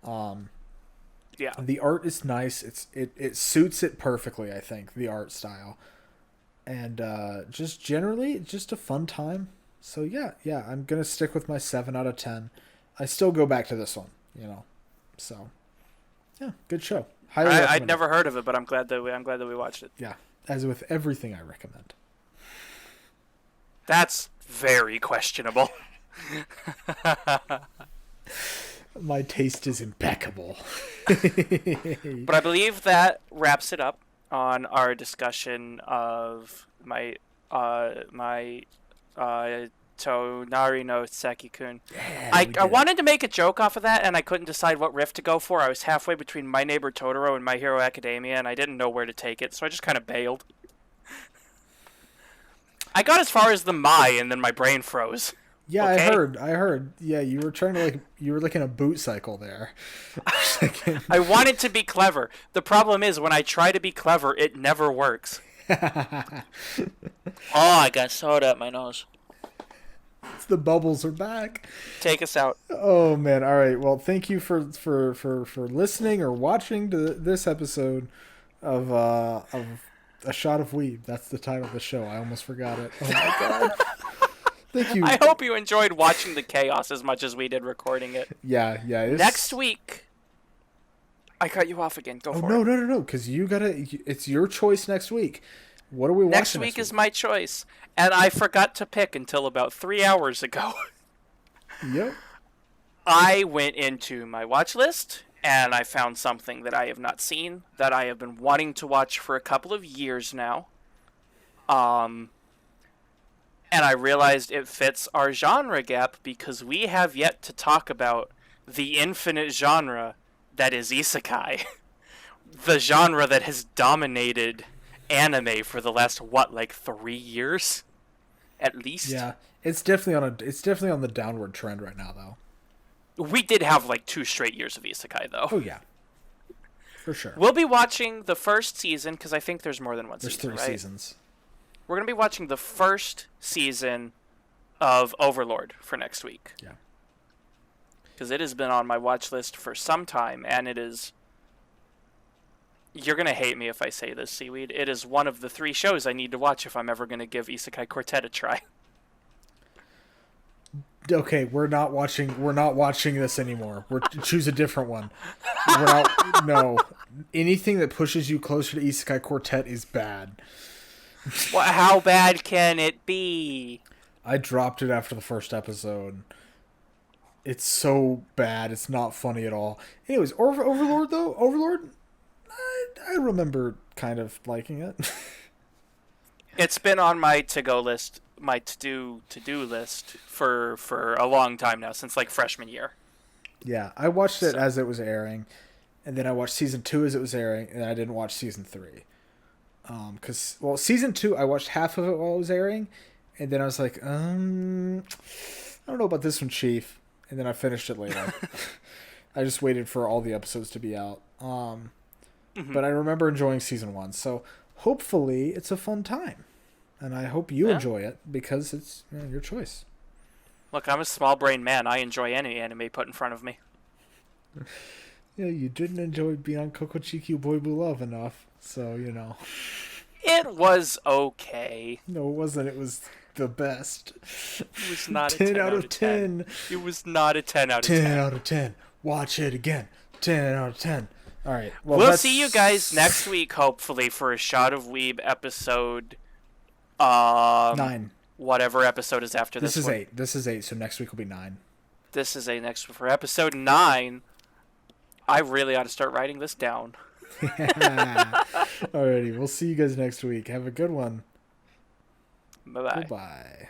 Um, Yeah. the art is nice. It suits it perfectly. I think the art style, and just generally, it's just a fun time. So yeah, I'm gonna stick with my 7 out of 10. I still go back to this one, you know. So yeah, good show. Highly I'd recommend it. never heard of it, but I'm glad that we watched it. Yeah, as with everything I recommend. That's very questionable. My taste is impeccable. But I believe that wraps it up on our discussion of my Tonari no Seki-kun. Yeah, I we I did. wanted to make a joke off of that, and I couldn't decide what riff to go for. I was halfway between My Neighbor Totoro and My Hero Academia, and I didn't know where to take it, so I just kind of bailed. I got as far as the my, and then my brain froze. Yeah, Okay? I heard. Yeah, you were trying to you were like in a boot cycle there. I wanted to be clever. The problem is, when I try to be clever, it never works. Oh, I got soda up my nose. The bubbles are back. Take us out. Oh man! All right. Well, thank you for listening or watching to this episode of A Shot of Weeb. That's the title of the show. I almost forgot it. Oh my god! Thank you. I hope you enjoyed watching the chaos as much as we did recording it. Yeah. Next week, I cut you off again. Go Oh for no it. no! Because you gotta. It's your choice next week. What are we Next watching week is my choice, and I forgot to pick until about 3 hours ago. Yep. I went into my watch list, and I found something that I have not seen, that I have been wanting to watch for a couple of years now. And I realized it fits our genre gap because we have yet to talk about the infinite genre that is isekai. The genre that has dominated anime for the last, like 3 years? At least? Yeah. It's definitely on the downward trend right now though. We did have like 2 straight years of isekai, though. Oh yeah. For sure. We'll be watching the first season, because I think there's more than one There's season, 3 right? seasons. We're going to be watching the first season of Overlord for next week. Yeah. Because it has been on my watch list for some time, and it is... You're going to hate me if I say this, Seaweed. It is one of the 3 shows I need to watch if I'm ever going to give Isekai Quartet a try. Okay, we're not watching this anymore. Choose a different one. We're not no. Anything that pushes you closer to Isekai Quartet is bad. Well, how bad can it be? I dropped it after the first episode. It's so bad. It's not funny at all. Anyways, Overlord though. Overlord, I remember kind of liking it. It's been on my to-go list, my to-do list for a long time now, since like freshman year. Yeah, I watched it as it was airing, and then I watched season 2 as it was airing, and I didn't watch season 3. Because season 2 I watched half of it while it was airing, and then I was like, I don't know about this one, Chief, and then I finished it later. I just waited for all the episodes to be out. But I remember enjoying season 1, so hopefully it's a fun time, and I hope you enjoy it because it's your choice. Look, I'm a small brain man. I enjoy any anime put in front of me. Yeah, you didn't enjoy Beyond Kokochiki Boy Blue Love enough, so It was okay. No, it wasn't. It was the best. It was not a 10 out of 10. It was not a 10 out of 10. 10 out of 10. Watch it again. 10 out of 10. All right. Well, We'll see you guys next week, hopefully, for a Shot of Weeb episode. 9. Whatever episode is after this. This is one. 8. This is 8. So next week will be 9. This is a next for episode 9. I really ought to start writing this down. Alrighty. We'll see you guys next week. Have a good one. Bye bye. Goodbye.